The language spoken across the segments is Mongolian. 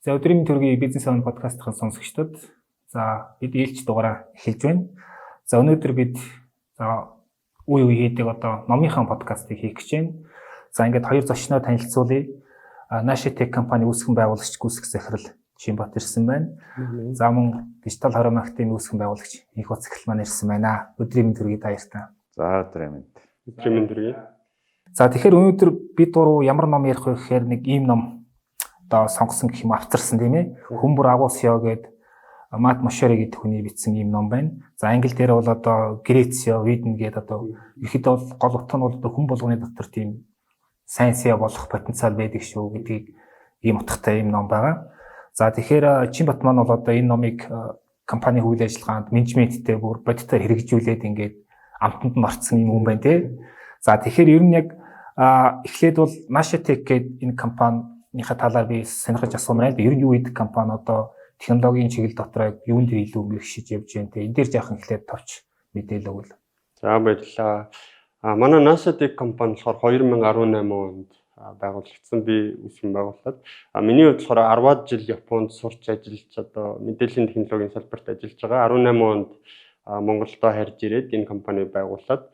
За өдрийн төргийн бизнес он подкастын сонсогчдод бид ээлж дугаараа эхэлж байна. За өнөөдөр бид үе хийдэг номынхаа подкастыг хийх гэж байна. За ингээд хоёр зочноо танилцуулъя. Nasha Tech компани үүсгэн байгуулагч гүйцэтгэх захирал Чинбат ирсэн байна. За мөн дижитал хороо маркетинг үүсгэн байгуулагч Инх Уцгэл маань ирсэн байна. Өдрийн төргийн баяртай. За өдрийн төргийн. За тэгэхээр өнөөдөр бид гурав ямар ном ярих вэ гэхээр нэг ийм ном сонгосон гэх юм авчирсан тийм ээ. Хүмбэр агуус ёо гэдэг Мат Мошери гэдэг хүний бичсэн ийм ном байна. За англи дээр бол Грецио Виден гэдэг ихэд бол гол утга нь бол хүн болгоны дотор тийм сайн SEO болох потенциал байдаг шүү гэдгийг ийм утгатай ийм ном байгаа. За тэгэхээр Чинбат маань бол энэ номыг компани үйл ажиллагаанд менежменттэй бүр бодитоор хэрэгжүүлээд ингээд амтанд нь орцсон юм хүн байна тий. За тэгэхээр ер нь яг эхлээд бол Nasha Tech гэдэг энэ компанийхаа талаар би сонирхож асуумаар байна. Ер нь юу гэдэг компани технологийн чиглэл дотор юунд дээр илүү мэрэгшиж явж байна те. Энэ дээр яахан эхлээд товч мэдээлэл өгвөл. За баярлалаа. Манай Nasha Tech компани болохоор 2018 онд байгуулагдсан. Би үүсгэн байгууллаад. Миний хувьд болохоор 10-аад жил Японд сурч ажиллаж мэдээллийн технологийн салбарт ажиллаж байгаа. 18 онд Монголдо харж ирээд энэ компани байгууллаад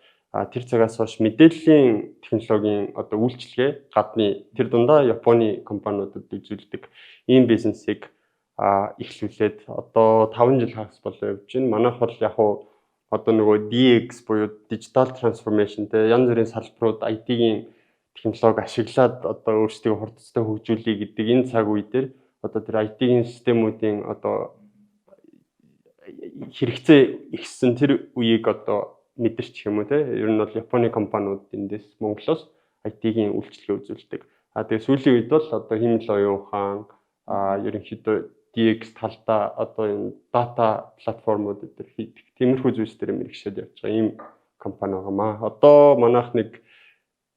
тэр цагаас хойш мэдээллийн технологийн үйлчилгээ гадны тэр дундаа Японы компаниудад үзүүлдэг ийм бизнесийг эхлүүлээд 5 жил хагас болоо явж байна. Манайх бол яг нөгөө DX буюу digital transformation те янз бүрийн салбарууд IT-ийн технологи ашиглаад өөрсдөө хурдцтай хөгжүүлэе гэдэг энэ цаг үе дээр тэр IT-ийн системүүдийн хэрэгцээ ихсэн тэр үеийг мэдэрч юм уу те ер нь бол Японы компаниуд эндээс Монголоос IT-ийн үйлчлэгээ үзүүлдэг. Тэгээ сүүлийн үед бол химэл оюун ухаан ерөнхийдөө DX талдаа энэ дата платформуд дээр хийдэг. Тиймэрхүү зүйлс дээр мэрэгшээд явж байгаа ийм компани байгаамаа. Манайх нэг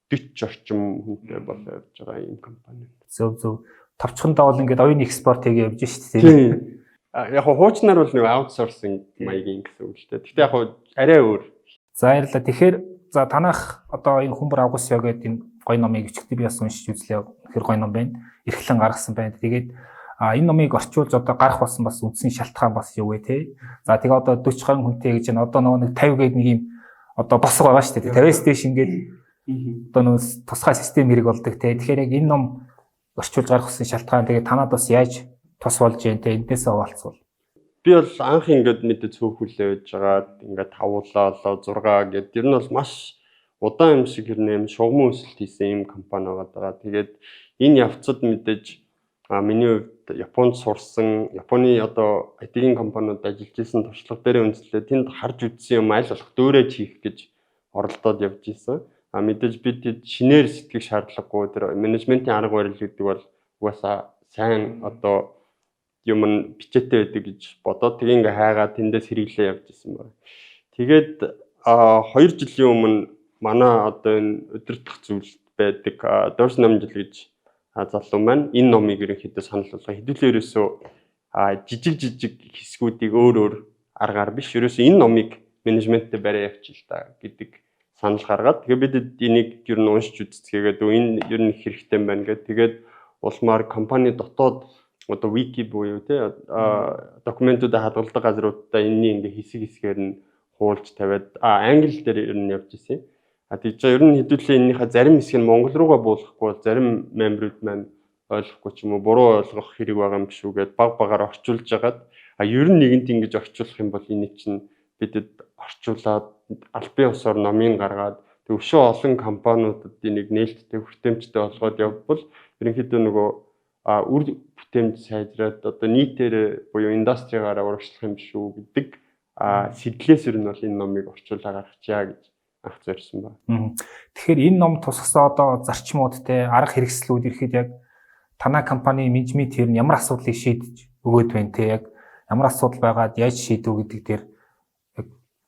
40 орчим хүнтэй болоо явж байгаа ийм компани. Зөв. Товчхондоо бол ингээд оюуны экспорт хийгээ явж шүү дээ. Яг хуучнаар бол нэг аутсорсинг маягийн гэсэн үг л дээ. Гэхдээ яг арай өөр. За баярлалаа. Тэгэхээр танах энэ Хүмбэр агуус ёо гэдэг энэ гоё номыг өчигдөр би бас уншиж үзлээ. Тэр гоё ном байна. Эрхлэн гаргасан байна. Тэгээд энэ номыг орчуулж гарах болсон бас үндсэн шалтгаан бас юу вэ те. За тэгээ 40 гаруй хүнтэй гэж байна. Нөгөө нэг 50 гэдэг нэг юм босго байгаа шүү дээ. 50 station гэдэг нөгөө тусгай систем хэрэг болдог те. Тэгэхээр яг энэ ном орчуулж гарах болсон шалтгаан тэгээ танад бас яаж тус болж байна те. Эндээсээ хаваалцвал. Би бол анх ингээд мэдээ цөөхүүлээ байж байгаа. Ингээд тавуулаа 6 гэдэг. Ер нь бол маш удаан юм шиг хэрнээ шугам өсөлт хийсэн юм компани байгаа. Тэгээд энэ явцад мэдээж миний хувьд Японд сурсан, Японы IT-ийн компаниуд ажиллаж исэн туршлага дээр үндэслээд тэнд харж үзсэн юм аль болох дөөрэж хийх гэж оролдоод явж исэн. Мэдээж бид шинээр сэтгэх шаардлагагүй тэр менежментийн арга барил гэдэг бол угаасаа сайн юм бичээтэй байдаг гэж бодоод тэгээ ингээ хайгаад тэндээс хэрэглээ явж исэн байна. Тэгээд 2 жилийн өмнө манай энэ удирдах зүйлд байдаг Дорс Намжил гэж залуу маань энэ номыг ерөнхийдөө санал болгоо. Хэдүүлээ ерөөсөө жижиг хэсгүүдийг өөр аргаар биш ерөөсөө энэ номыг менежменттэй барай явчих л та гэдэг санал гаргаад тэгээ бид энийг ер нь уншиж үзцгээгээд энэ ер нь хэрэгтэй байна гэдэг. Тэгээд улмаар компани дотоод вики буюу те документуудаа хадгалдаг газруудаа энэний ингээ хэсгээр нь хуулж тавиад англи дээр ер нь явж исэн. Тэгж ер нь хэдүүлээ энэнийхээ зарим хэсгийг Монгол руугаа буулгахгүй зарим мембрүүд маань ойлгохгүй ч юм уу буруу ойлгох хэрэг байгаа юм биш үгээд багаар орчуулж агаад ер нь нэгэнт ингэж орчуулах юм бол энийг чинь бидэд орчуулад албан ёсоор номыг гаргаад төвшөө олон компаниудад энийг нээлттэй хүртээмжтэй болгоод явбал ерөнхийдөө нөгөө үр бүтээмж сайжраад нийтээр буюу индустригаараа урагшлах юм шүү гэдэг сэтлээс ер нь бол энэ номыг орчуулаад гаргачаа гэж анх зорьсон байна. Тэгэхээр энэ ном тусгасан зарчмууд те арга хэрэгслүүд ирэхэд яг танай компани менежмент ер нь ямар асуудлыг шийдэж өгөөд байна те яг ямар асуудал байгаад яаж шийдвэ гэдэг дээр яг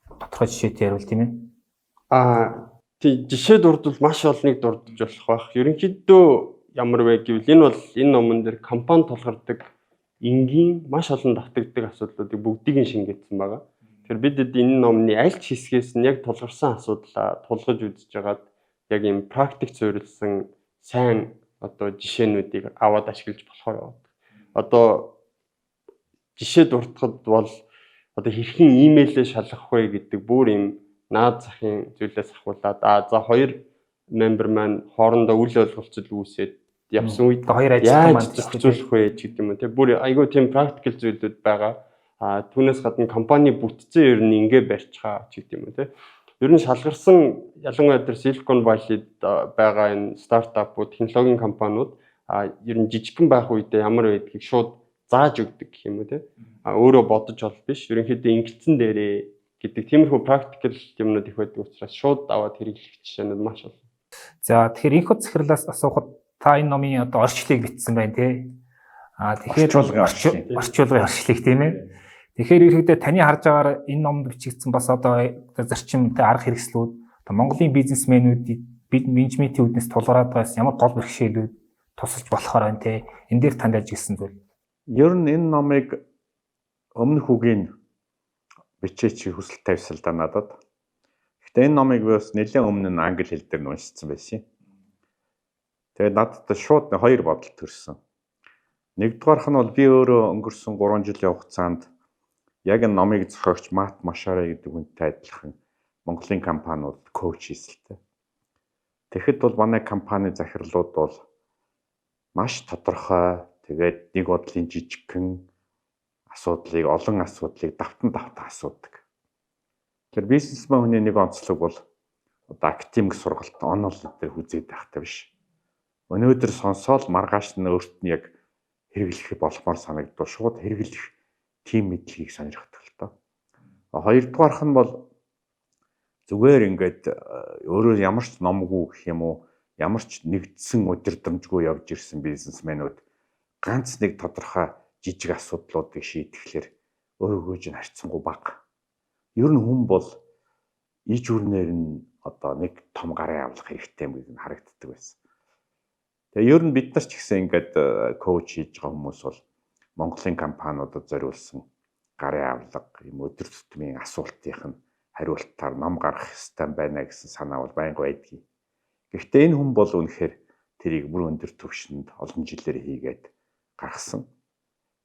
тодорхой жишээтэй ярил тийм ээ. Жишээ дурдвал маш олныг дурдж болох байх. Ерөнхийдөө ямар вэ гэвэл энэ бол энэ номон дээр компани тулгардаг энгийн маш олон давтагддаг асуудлуудыг бүгдийг нь шингээсэн байгаа. Тэгэхээр бид энэ номны аль ч хэсгээс нь яг тулгарсан асуудлаа тулгаж үзэж байгаад яг юм практик зориулсан сайн жишээнүүдийг аваад ашиглаж болохоор байна. одоо жишээ дуртахад бол одоо хэрхэн имэйлээ шалгах вэ гэдэг бүр юм наад захын зүйлээс ахуулаад за хоёр member маань хоорондоо үл ойлголцол үүсээд явсан үед хоёр ажилтан маань зохицуулах вэ гэдэг юм те бүр айгүй тийм practical зүйлүүд байгаа. Түүнээс гадна компани бүтцэн ер нь ингээ барьчихаа гэдэг юм те. Ер нь шалгарсан ялангуяа тэр Silicon Valley-д байгаа энэ стартапууд, технологийн компаниуд ер нь жижигхэн байх үедээ ямар байдгийг шууд зааж өгдөг гэх юм уу те. Өөрөө бодож бол биш. Ерөнхийдөө ингэсэн дээрээ гэдэг тиймэрхүү practical юмнууд их байдаг учраас шууд аваад хэрэглэх жишээнүүд маш олон. За тэгэхээр энэхүү захирлаас асуухад та энэ номын одоо орчлыг бичсэн байна тий. Тэгэхээр орчуулгын орчлыг тийм ээ. Тэгэхээр ерөнхийдөө таны харж байгаагаар энэ номд бичигдсэн бас одоо зарчимтай арга хэрэгслүүд одоо Монголын бизнесмэнүүдийг менежментийн үүднээс тулгараад байгаас ямар гол бэрхшээлүүд тусалж болохоор байна тий. Энэ дээр танд ажигласан зүйл. Ер нь энэ номыг өмнөх үгийн бичээч хүсэл тавьсан л да надад. Гэхдээ энэ номыг би бас нэлээд өмнө нь англи хэл дээр уншсан байсан юм. Тэгээд надад шууд хоёр бодол төрсөн. Нэгдүгээрх нь бол би өөрөө өнгөрсөн 3 жилийн хугацаанд яг энэ номыг зохиогч Мат Машари гэдэг хүнтэй адилхан Монголын компаниуд коуч хийсэлтэй. Тэгэхэд бол манай компани захирлууд бол маш тодорхой тэгээд нэг бодлын жижигхэн асуудлыг олон асуудлыг давтан асуудаг. Тэгэхээр бизнесмен хүний нэг онцлог бол одоо академик сургалт онол дээр хүзээд байхтай биш. Өнөөдөр сонсоол маргааш нь өөрт нь яг хэрэглэх боломжоор санагдвал шууд хэрэглэх тийм мэдлэгийг сонирхдаг л доо. Хоёрдугаарх нь бол зүгээр ингээд өөрөө ямар ч номгүй гэх юм уу ямар ч нэгдсэн удирдамжгүй явж ирсэн бизнесмэнүүд ганц нэг тодорхой жижиг асуудлуудыг шийдэхлээр өөрөөгөө чинь харьцангуй бага. Ер нь хүн бол иж үрнээр нь одоо нэг том гарын авлах хэрэгтэй юм гэж харагддаг байсан. Тэгээ ер нь бид нар ч гэсэн ингээд коуч хийж байгаа хүмүүс бол Монголын компаниудад зориулсан гарын авлага, юм өдөр тутмын асуултын хариултаар ном гаргах хэрэгтэй байна гэсэн санаа бол байнга байдгийг. Гэхдээ энэ хүн бол үнэхээр тэрийг бүр өндөр түвшинд олон жилээр хийгээд гаргасан.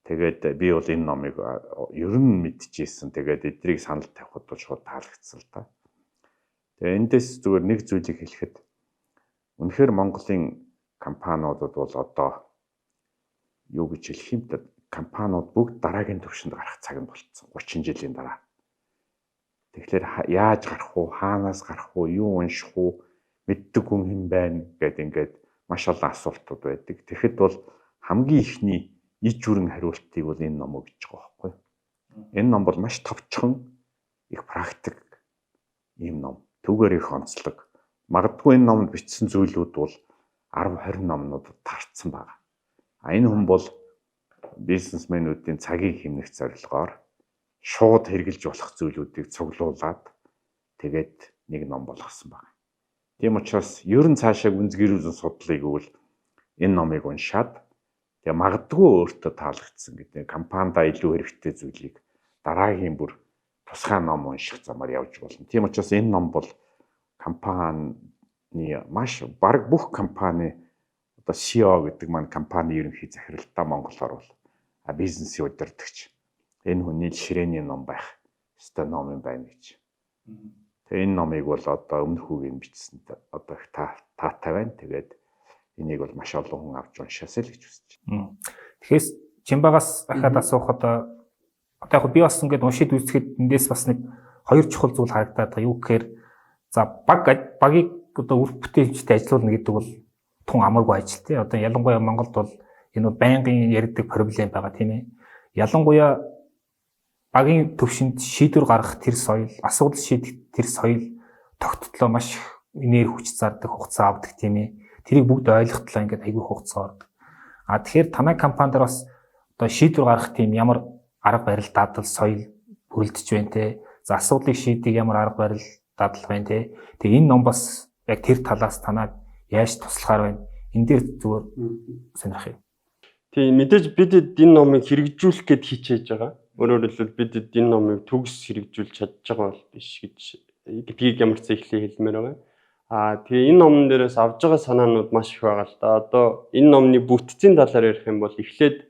Тэгээд би бол энэ номыг ер нь мэдчихсэн. Тэгээд эдрийг санал тавихад бол шууд таалагдсан л да. Тэгээ эндээс зүгээр нэг зүйлийг хэлэхэд үнэхээр Монголын компаниудад бол одоо юу гэж хэлэх юм бэ? Компаниуд бүгд дараагийн түвшинд гарах цаг нь болцсон 30 жилийн дараа. Тэгэхээр яаж гарах уу, хаанаас гарах уу, юу унших уу, мэддэг хүн хэн байна гэдэг ингээд маш олон асуултууд байдаг. Тэгэхэд бол хамгийн ихний иж бүрэн хариултыг бол энэ ном өгч байгаа байхгүй. Энэ ном бол маш товчхон их практик ийм ном. Түүгээр их онцлог. Магадгүй энэ номд бичсэн зүйлүүд бол 10-20 номнуудад тарцсан байна. Энэ хүн бол бизнесмэнүүдийн цагийг хэмнэх зорилгоор шууд хэрэгжилж болох зүйлүүдийг цуглуулад тэгээд нэг ном болгосон байна. Тийм учраас ер нь цаашаа гүнзгийрүүлэн судлыг өгвөл энэ номыг уншаад тэгээ магадгүй өөртөө таалагдсан гэдэг компанида илүү хэрэгтэй зүйлийг дараагийн бүр тусгай ном унших замаар явж болно. Тийм учраас энэ ном бол компани маш баг бүх компани одоо CEO гэдэг маань компани ерөнхий захиралтай Монголоор бол бизнесийн удирдагч энэ хүний ширээний ном байх ёстой ном юм байна гэж. Тэгээ энэ номыг бол одоо өмнөх үеийн бичсэнд одоо их таатай байна. Тэгээд энийг бол маш олон хүн авч уншаасаа л гэж хүсэж байна. Тэгэхээр Чимбагаас ахаад асуухад одоо яг би бас ингээд уншид үзэхэд эндээс бас нэг хоёр чухал зүйл харагдаад байгаа. Юу гэхээр за багийг одоо үр бүтээлчтэй ажилуулна гэдэг бол тун амаргүй ажил тий. Одоо ялангуяа Монголд бол энэ байнгын яригддаг проблем байгаа тийм ээ. Ялангуяа багийн төвшөнд шийдвэр гаргах тэр соёл, асуудал шийдэх тэр соёл тогттлоо маш энерги хүч зардаг хугацаа авдаг тийм ээ. Тэрийг бүгд ойлгохтлоо ингээд аягүй хугацаа авдаг. Тэгэхээр танай компанид бас одоо шийдвэр гаргах тийм ямар арга барил дадал соёл бүрэлдэж байна те. За асуудлыг шийдэх ямар арга барил дадал байна те. Тэгээ энэ ном бас яг тэр талаас танаад яаж туслахаар байна. Энэ дээр зүгээр сонирх юм. Тийм мэдээж бид энэ номыг хэрэгжүүлэх гээд хичээж байгаа. Өөрөөр хэлбэл бид энэ номыг төгс хэрэгжүүлж чадж байгаа бол биш гэдгийг ямар ч ихлэ хэлмээр байгаа. Тэгээ энэ номон дээрээс авж байгаа санаанууд маш их байгаа л да. Одоо энэ номны бүтцийн талаар ярих юм бол эхлээд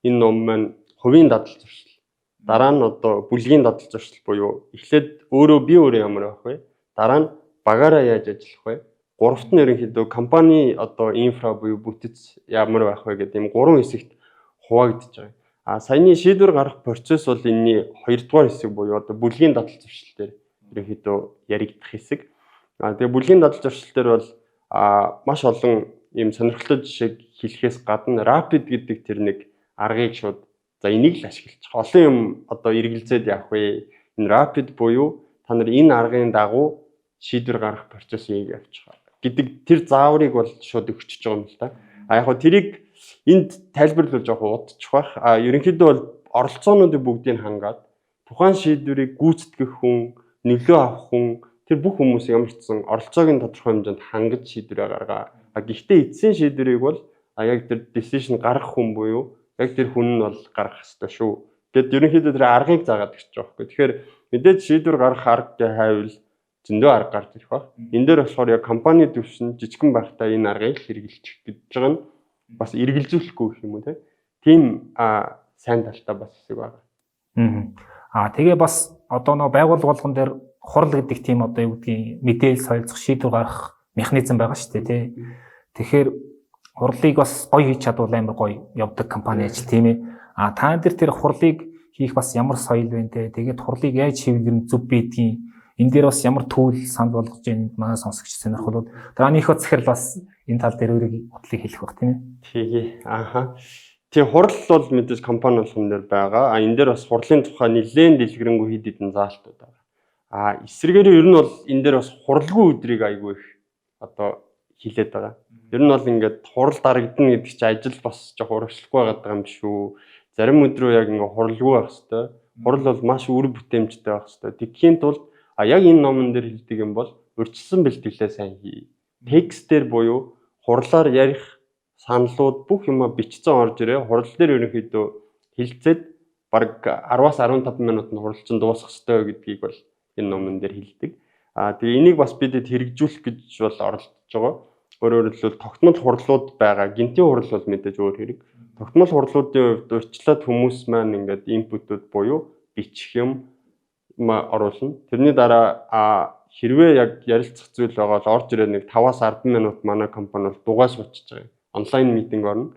энэ ном маань хувийн дадал зуршил. Дараа нь одоо бүлгийн дадал зуршил буюу эхлээд өөрөө ямар байх вэ? Дараа нь багаараа яаж ажиллах вэ? Гуравт нь ерөнхийдөө компани одоо инфра буюу бүтэц ямар байх вэ гэдэг ийм гурван хэсэгт хуваагдж байгаа. Саяны шийдвэр гаргах процесс бол энэний хоёрдугаар хэсэг буюу одоо бүлгийн дадал зуршил дээр ерөнхийдөө яригдах хэсэг. Тэгээ бүлгийн дадал зуршил дээр бол маш олон ийм сонирхолтой жишээг хэлэхээс гадна rapid гэдэг тэр нэг аргыг шууд за энийг л ашиглаж олон юм одоо эргэлзээд явах вэ? Энэ rapid буюу та нар энэ аргын дагуу шийдвэр гаргах процессыг явуучих гэдэг тэр зааврыг бол шууд өгчөж байгаа юм л та. Яг хөө тэрийг энд тайлбарлуулж явах удчих байх. Ерөнхийдөө бол оролцоонуудыг бүгдийг хангаад тухайн шийдвэрийг гүйцэтгэх хүн, нөлөө авах хүн тэр бүх хүмүүс ямар ч гэсэн оролцоог нь тодорхой хэмжээнд хангаж шийдвэрээ гаргаа. Гэхдээ эцсийн шийдвэрийг бол яг тэр decision гаргах хүн буюу яг тэр хүн нь бол гаргах ёстой шүү. Гэт ерөнхийдөө тэр аргыг заагаад өгч байгаа байхгүй. Тэгэхээр мэдээж шийдвэр гаргах арга хайвал зөндөө арга гарч ирэх баг. Энэ дээр болохоор яг компани төвшин жижигхэн байхдаа энэ аргыг хэрэгжилчих гэж байгаа нь бас эргэлзүүлэхгүй гэх юм уу тийм сайн талтай бас хэсэг байна. Тэгээ бас одоо нөгөө байгууллага болгон дээр хурал гэдэг тийм одоо юу гэдгийг мэдээлэл солилцох шийдвэр гаргах механизм байгаа шүү дээ тий. Тэгэхээр хурлыг бас гоё хийж чадвал амар гоё явдаг компани ажил тийм ээ. Та нар тэр хурлыг хийх бас ямар соёл вэ те. Тэгээд хурлыг яаж хийвэл зөв байдгийг энэ дээр бас ямар түүл санал болгож байна манай сонсогч сонирхолууд. Дарааныхоо захирал бас энэ тал дээр өөрийн бодлыг хэлэх баг тийм ээ. Тэгээ. Тийм хурал бол мэдээж компани болгон дээр байгаа. Энэ дээр бас хурлын тухай нэлээд дэлгэрэнгүй хэд хэдэн заалтууд байгаа. Эсвэргээр ер нь бол энэ дээр бас хурлгүй өдрийг айгүй их одоо хилээд байгаа. Ер нь бол ингээд хурал дарагдана гэдэг чинь ажил бас жоох урагшлахгүй байгаа юм шүү. Зарим өдрөө яг ингээд хуралгүй байх хэвээр. Хурал бол маш үр бүтээмжтэй байх хэвээр. Тэгхийн тулд яг энэ номон дээр хэлдэг юм бол урьдчилсан бэлтгэлээ сайн хий. Текстээр буюу хурлаар ярих саналууд бүх юма бичсэн орж ирээ. Хурал дээр ерөнхийдөө хэлцээд баг 10-аас 15 минут нь хурал чинь дуусах ёстой гэдгийг бол энэ номон дээр хэлдэг. Тэгээ энийг бас бидэд хэрэгжүүлэх гэж бол оролдож байгаа. Өөрөөр хэлбэл тогтмол хурлууд байгаа. Гинтийн хурал бол мэдээж өөр хэрэг. Тогтмол хурлуудын хувьд урьдчилаад хүмүүс маань ингээд инпутууд буюу бичих юм оруулна. Тэрний дараа хэрвээ яг ярилцах зүйл байгаа бол орж ирээд нэг 5-аас 10 минут манай компани бол дугаа суучих байгаа. Онлайн митинг орно.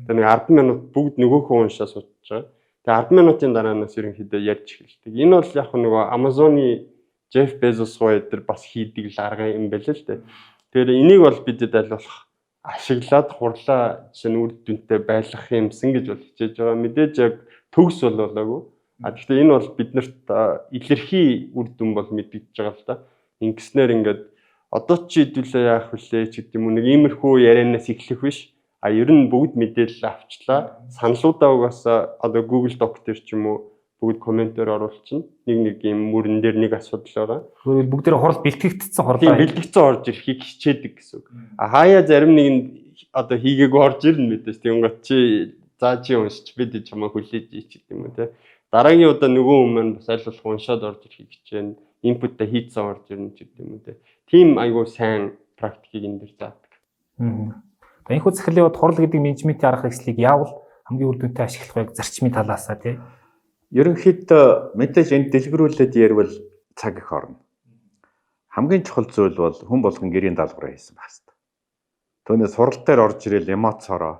Тэгээ нэг 10 минут бүгд нөгөөхөө уншаа суучих байгаа. Тэгээ 10 минутын дараанаас ерөнхийдөө ярьж эхэлдэг. Энэ бол яг нөгөө Amazon-ы Jeff Bezos хоёр бас хийдэг л арга юм байл л дээ. Тэгэхээр энийг бол бидэд аль болох ашиглаад хурлаа чинь үр дүнтэй байлгах юмсан гэж бол хичээж байгаа. Мэдээж яг төгс болоогүй. Гэхдээ энэ бол биднэрт илэрхий үр дүн бол мэдэгдэж байгаа л да. Ингэснээр ингээд одоо ч хэдүүлээ яах вүлээ ч гэдэг юм уу нэг иймэрхүү ярианаас эхлэх биш. Ер нь бүгд мэдээлэл авчлаа. Саналуудаа угаасаа одоо Google Doc дээр ч юм уу бүгд комментээр оруулчихна. Нэг юм мөрөн дээр нэг асуудал байгаа. Өөрөөр бүгдээр хурал бэлтгэгдсэн хурлаа. Тийм бэлтгэгдсэн орж ирэхийг хичээдэг гэсэн үг. Хаяа зарим нэг нь одоо хийгээгүй орж ирнэ мэдээж. Тэнгот чи заа чи уншиж бид чамаа хүлээж ич гэдэг юм уу те. Дараагийн удаа нөгөө хүн маань бас аль болох уншаад орж ирэхийг хичээнэ. Инпутаа хийцэн орж ирнэ ч гэдэг юм уу те. Тим айгүй сайн практикийг энэ дэр заадаг. Энэхүү захирлын хувьд хурал гэдэг менежментийн арга хэрэгслийг яавал хамгийн үр дүнтэй ашиглах вэ зарчмын талаасаа тий. Ерөнхийдөө мэдээж энэ дэлгэрүүлээд ярил цаг их орно. Хамгийн чухал зүйл бол хүн болгон гэрийн даалгавраа хийсэн байх хэрэгтэй. Түүнээс сурал дээр орж ирэл эмоцороо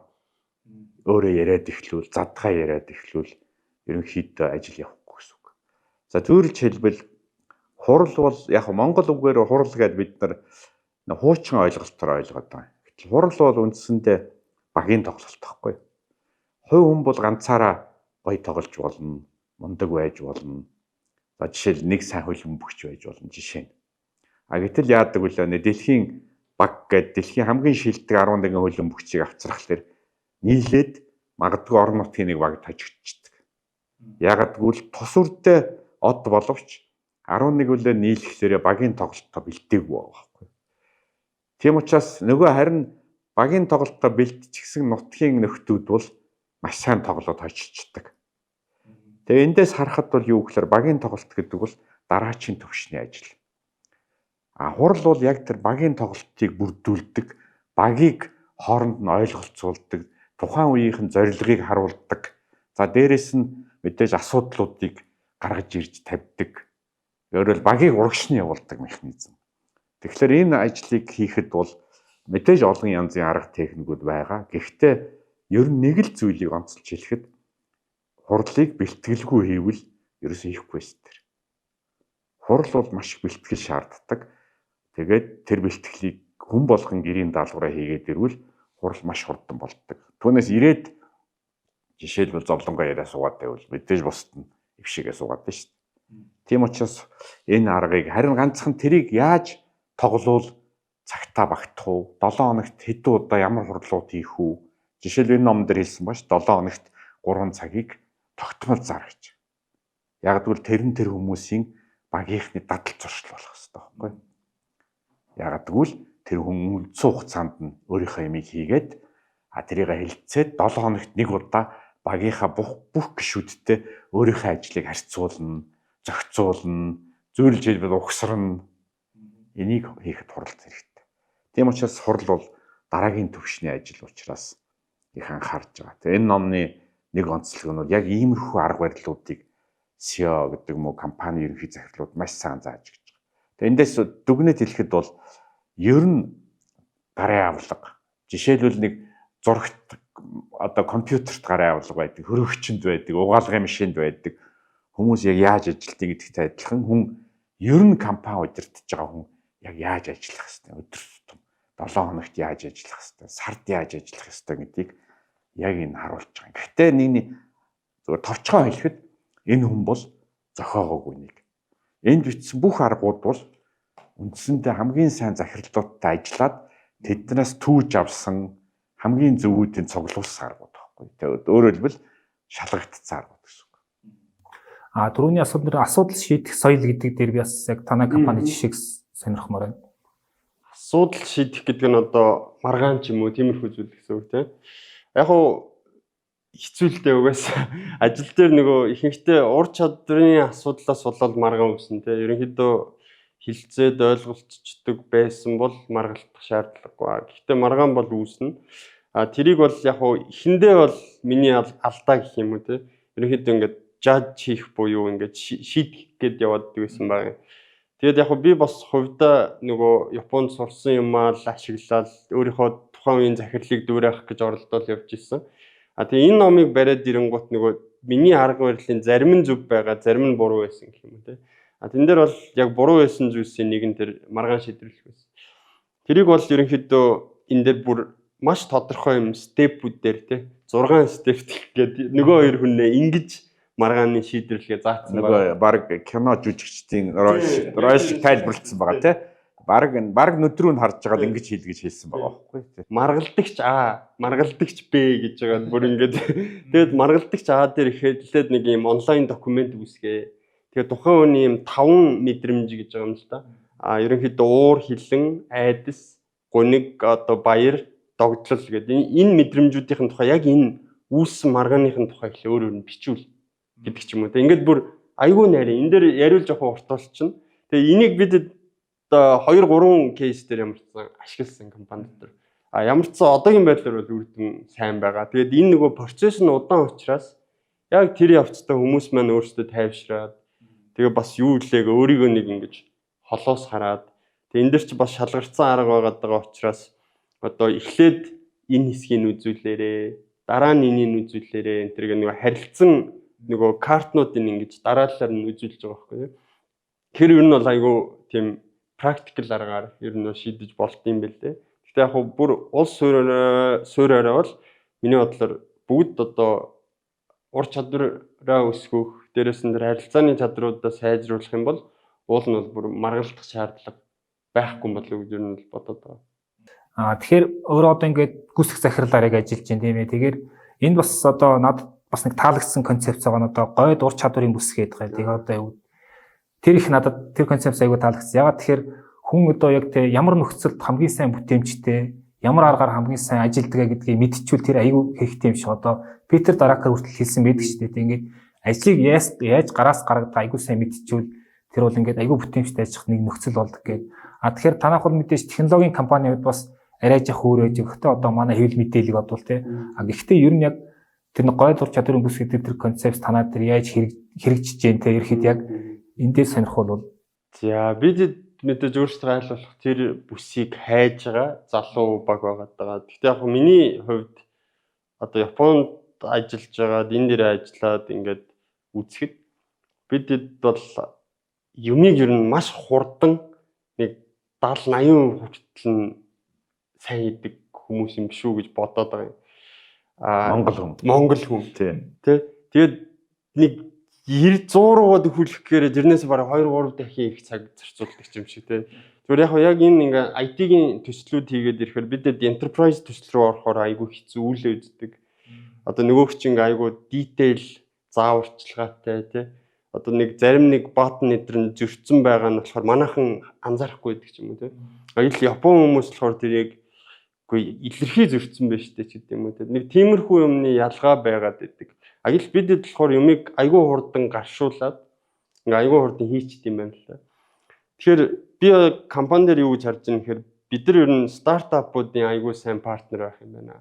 өөрөө яриад эхлүүл, задгаа яриад эхлүүл ерөнхийдөө ажил явахгүй гэсэн үг. За зөвлөж хэлбэл хурал бол яг Монгол үгээр хурал гэдэг бид нар хуучин ойлголтоор ойлгоод байна. Гэтэл хурал бол үндсэндээ багийн тоглолт байхгүй. Хувь хүн бол ганцаараа гоё тоглож болно, мундаг байж болно. За жишээл нэг сайн хөлбөмбөгч байж болно жишээ нь. Гэтэл яадаг вүлээ дэлхийн баг гэдэг дэлхийн хамгийн шилдэг 11 хөлбөмбөгчийг авчрахлаар нийлээд магадгүй орон нутгийн нэг баг тажигдчихдаг. Яагаад гэвэл тус үрдээ од боловч 11 үлээ нийлэхлээрээ багийн тоглолтоо бэлтээгүй байгаа байхгүй. Тийм учраас нөгөө харин багийн тоглолтоо бэлтчихсэн нутгийн нөхдүүд бол маш сайн тоглоод хожигддаг. Тэгээ эндээс харахад бол юу гэхээр багийн тоглолт гэдэг бол дараачийн төвшний ажил. Хурал бол яг тэр багийн тоглолтыг бүрдүүлдэг, багийг хооронд нь ойлголцуулдаг, тухайн үеийнхэн зорилгыг харуулдаг, За дээрэс нь мэдээж асуудлуудыг гаргаж ирж тавьдаг. Өөрөөр багийг урагшны явуулдаг механизм. Тэгэхээр энэ ажлыг хийхэд бол мэдээж олон янзын арга техникүүд байгаа. Гэхдээ ер нь нэг л зүйлийг онцолж хэлэхэд хурлыг бэлтгэлгүй хийвэл ерөөсөө хийхгүй шүү. Хурл бол маш их бэлтгэл шаарддаг. Тэгээд тэр бэлтгэлийг хүн болгон гэрийн даалгавраа хийгээд ирвэл хурл маш хурдан болдог. Түүнээс ирээд жишээлбэл зовлонгоо яриа суугаад байвал мэдээж бусд нь ившигээ суугаад байна шүү дээ. Тийм учраас энэ аргыг харин ганцхан тэрийг яаж тоглоул цагтаа багтах уу? 7 хоногт хэдэн удаа ямар хурлууд хийх үү? Жишээл энэ ном дээр хэлсэн бааш 7 хоногт 3 цагийг тогтмол зар гэж. Яг тэгвэл тэр хүмүүсийн багийнхны дадал зуршил болох хэрэгтэй байхгүй юу? Яг тэгвэл тэр хүн үндсэн хугацаанд нь өөрийнхөө ямиг хийгээд тэрийг хэлцээд 7 хоногт нэг удаа багийнхаа бүх гишүүдтэй өөрийнхөө ажлыг харьцуулна, зохицуулна, зөвлөж хэлбэл угсарна. Энийг хийхэд хурал хэрэгтэй. Тийм учраас хурал бол дараагийн төвшний ажил учраас их анхаарч байгаа. Тэгээ энэ номны нэг онцлог нь бол яг иймэрхүү арга барилуудыг SEO гэдэг юм уу компани ерөнхий захирлууд маш сайн зааж гэж байгаа. Тэгээ эндээс дүгнэж хэлэхэд бол ер нь гарын авлага жишээлбэл нэг зурагт одоо компьютерт гарын авлага байдаг, хөрөгчөнд байдаг, угаалгын машинд байдаг. Хүмүүс яг яаж ажилтгийг гэдэгтэй адилхан хүн ер нь компани удирдах байгаа хүн яг яаж ажиллах хэвээр өдөр тутам 7 хоногт яаж ажиллах хэвээр сард яаж ажиллах хэвээр гэдгийг яг энэ харуулж байгаа. Гэхдээ нэг зөвхөн товчхон хэлэхэд энэ хүн бол зохиогоогүй нэг. Энд бичсэн бүх аргууд бол үндсэндээ хамгийн сайн захиралдуудтай ажиллаад тэднээс түүж авсан хамгийн зөвүүдийн цуглуулсан аргууд байхгүй. Тэгээд өөрөөр хэлбэл шалгагдсан аргууд гэсэн үг. Түрүүний асуудал шийдэх соёл гэдэг дээр би бас яг танай компани жишээг сонирхмоор байна. Асуудал шийдэх гэдэг нь одоо маргаан ч юм уу тиймэрхүү зүйл гэсэн үг тийм. Яг уу хэцүүлтэй угаасаа ажил дээр нөгөө ихэнхдээ ур чадрын асуудлаас болоод маргаан үүснэ тийм. Ерөнхийдөө хилцээд ойлголцдог байсан бол маргалдах шаардлагагүй. Гэхдээ маргаан бол үүснэ. Тэрийг бол яг уу эхэндээ бол миний алдаа гэх юм уу тийм. Ерөнхийдөө ингээд жаж хийх буюу ингээд шийдэх гээд яваад байсан баг. Тэгээд яг би бас хувьдаа нөгөө Японд сурсан юмаа л ашиглаад өөрийнхөө тухайн үеийн захирлыг дүүрэх гэж оролдоод явж ирсэн. Тэгээ энэ номыг бариад ирэнгуут нөгөө миний арга барилын зарим нь зөв байгаа, зарим нь буруу байсан гэх юм те. Тэн дээр бол яг буруу байсан зүйлсийн нэг нь тэр маргаан шийдвэрлэх байсан. Тэрийг бол ерөнхийдөө энэ дээр бүр маш тодорхой юм степүүдээр те 6 степт гэдэг нөгөө хоёр хүнээ ингэж маргааны шийдвэрлэгээ заасан байгаа. Баг кино жүжигчдийн ройш тайлбарлагдсан байгаа тий. Баг нүдрүү нь харж байгаа л ингэж хийл гэж хэлсэн байгаа байхгүй тий. Маргалдагч А, маргалдагч Б гэж байгаа бүр ингэж тэгээд маргалдагч А дээр ихэдлээд нэг юм онлайн документ үүсгээ. Тэгээд тухайн хүний юм 5 мэдрэмж гэж байгаа юм л да. Ерөнхийдөө уур хилэн, айдас, гуниг одоо баяр, догдлол гэдэг энэ мэдрэмжүүдийн тухай яг энэ үүссэн маргааныхын тухай их өөр өөр нь бичүүл гэдэг ч юм уу. Ингээд бүр айгүй найраа энэ дээр яриул жоохон уртуулчихна. Тэгээ энийг бид одоо 2-3 кейс дээр ямарчсан ашигласан компани дотор. Ямарчсан одоогийн байдлаар бол үрдэн сайн байгаа. Тэгээд энэ нөгөө процесс нь удаан учраас яг тэр явцдаа хүмүүс маань өөрсдөө тайвшраад тэгээ бас юу илээг өөрийгөө нэг ингэж холоос хараад тэгээ энэ дэр чи бас шалгарцсан арга байгаа учраас одоо эхлээд энэ хэсгийг үзүүлээрээ дараа нь энийг үзүүлээрээ энэ тэрэг нэг харилцсан нөгөө картнуудыг ингэж дараалалаар нь үзүүлж байгаа байхгүй юу. Тэр ер нь бол айгүй тийм практикл аргаар ер нь шийдэж болт юм бэл дээ. Гэхдээ яг хөө бүр улс суурьаараа бол миний бодлоор бүгд одоо ур чадвараа өсгөх, дээрээс нь харилцааны чадруудаа сайжруулах юм бол уул нь бол бүр маргалдах шаардлага байхгүй болов гэж ер нь бодоод байгаа. Тэгэхээр өөрөө одоо ингээд гүйцэх захирлаар яг ажиллаж байна тийм ээ. Тэгэхээр энд бас одоо надад бас нэг таалагдсан концепц байгаа нь одоо гойд ур чадварын бүс гэдэг. Тэгээ одоо тэр их надад тэр концепц аягүй таалагдсан. Ягаад тэгэхээр хүн одоо яг тэ ямар нөхцөлд хамгийн сайн бүтээмжтэй, ямар аргаар хамгийн сайн ажилдгаа гэдгийг мэдчихвэл тэр аягүй хэрэгтэй юм шиг. Одоо Питер Даракер хүртэл хэлсэн байдаг шүү дээ. Ингээд ажлыг яаж гараас гаргадаа аягүй сайн мэдчихвэл тэр бол ингээд аягүй бүтээмжтэй ажиллах нэг нөхцөл болдог гэдэг. Тэгэхээр танах бол мэдээж технологийн компаниуд бас арай жах өөр байж. Гэхдээ одоо манай хэвлэл мэдээлэл бодвол тэ. Гэхдээ ер нь яг тэр нэг гой дур чадварын бүс гэдэг тэр концепт танаа дээр яаж хэрэгжиж जैन те ерхэд яг энэ дээр сонирхол бол За бид мэдээж өөрсдөө айлуулах тэр бүсийг хайж байгаа залуу баг байгаа. Гэхдээ яг миний хувьд одоо Японд ажиллаж байгаад энэ дээр ажиллаад ингээд үзэхэд бидэд бол юмыг ер нь маш хурдан нэг 70-80% хүртэл нь сайн хийдэг хүмүүс юм биш үү гэж бодоод байгаа юм. Монгол хүн. Тэ. Тэгээд нэг 90-100 руугаа дөхүүлэх гэхээр тэрнээс бараг 2-3 дахин их цаг зарцуулдаг юм шиг тэ. Зүгээр яг энэ ингээ IT-ийн төслүүд хийгээд ирэхээр бидэд enterprise төсөл рүү орохоор айгүй хэцүү үйл үздэг. Одоо нөгөөх чинь айгүй detail зааварчилгаатай тэ. Одоо нэг зарим нэг button эдэр нь зөрчсөн байгаа нь болохоор манайхан анзаарахгүй байдаг юм уу тэ. Аял Япон хүмүүс болохоор тэр яг үгүй илэрхий зөрчсөн байж тээ ч гэдэм юм үү. Нэг тиймэрхүү юмны ялгаа байгаад байдаг. Аял бидэд болохоор юмыг айгүй хурдан гаршуулад ингээ айгүй хурдан хийчихдээ юм байна л да. Тэгэхээр би компани дээр юу гэж харж байгаа нэхэр бид нар ер нь стартапуудын айгүй сайн партнер байх юм байна.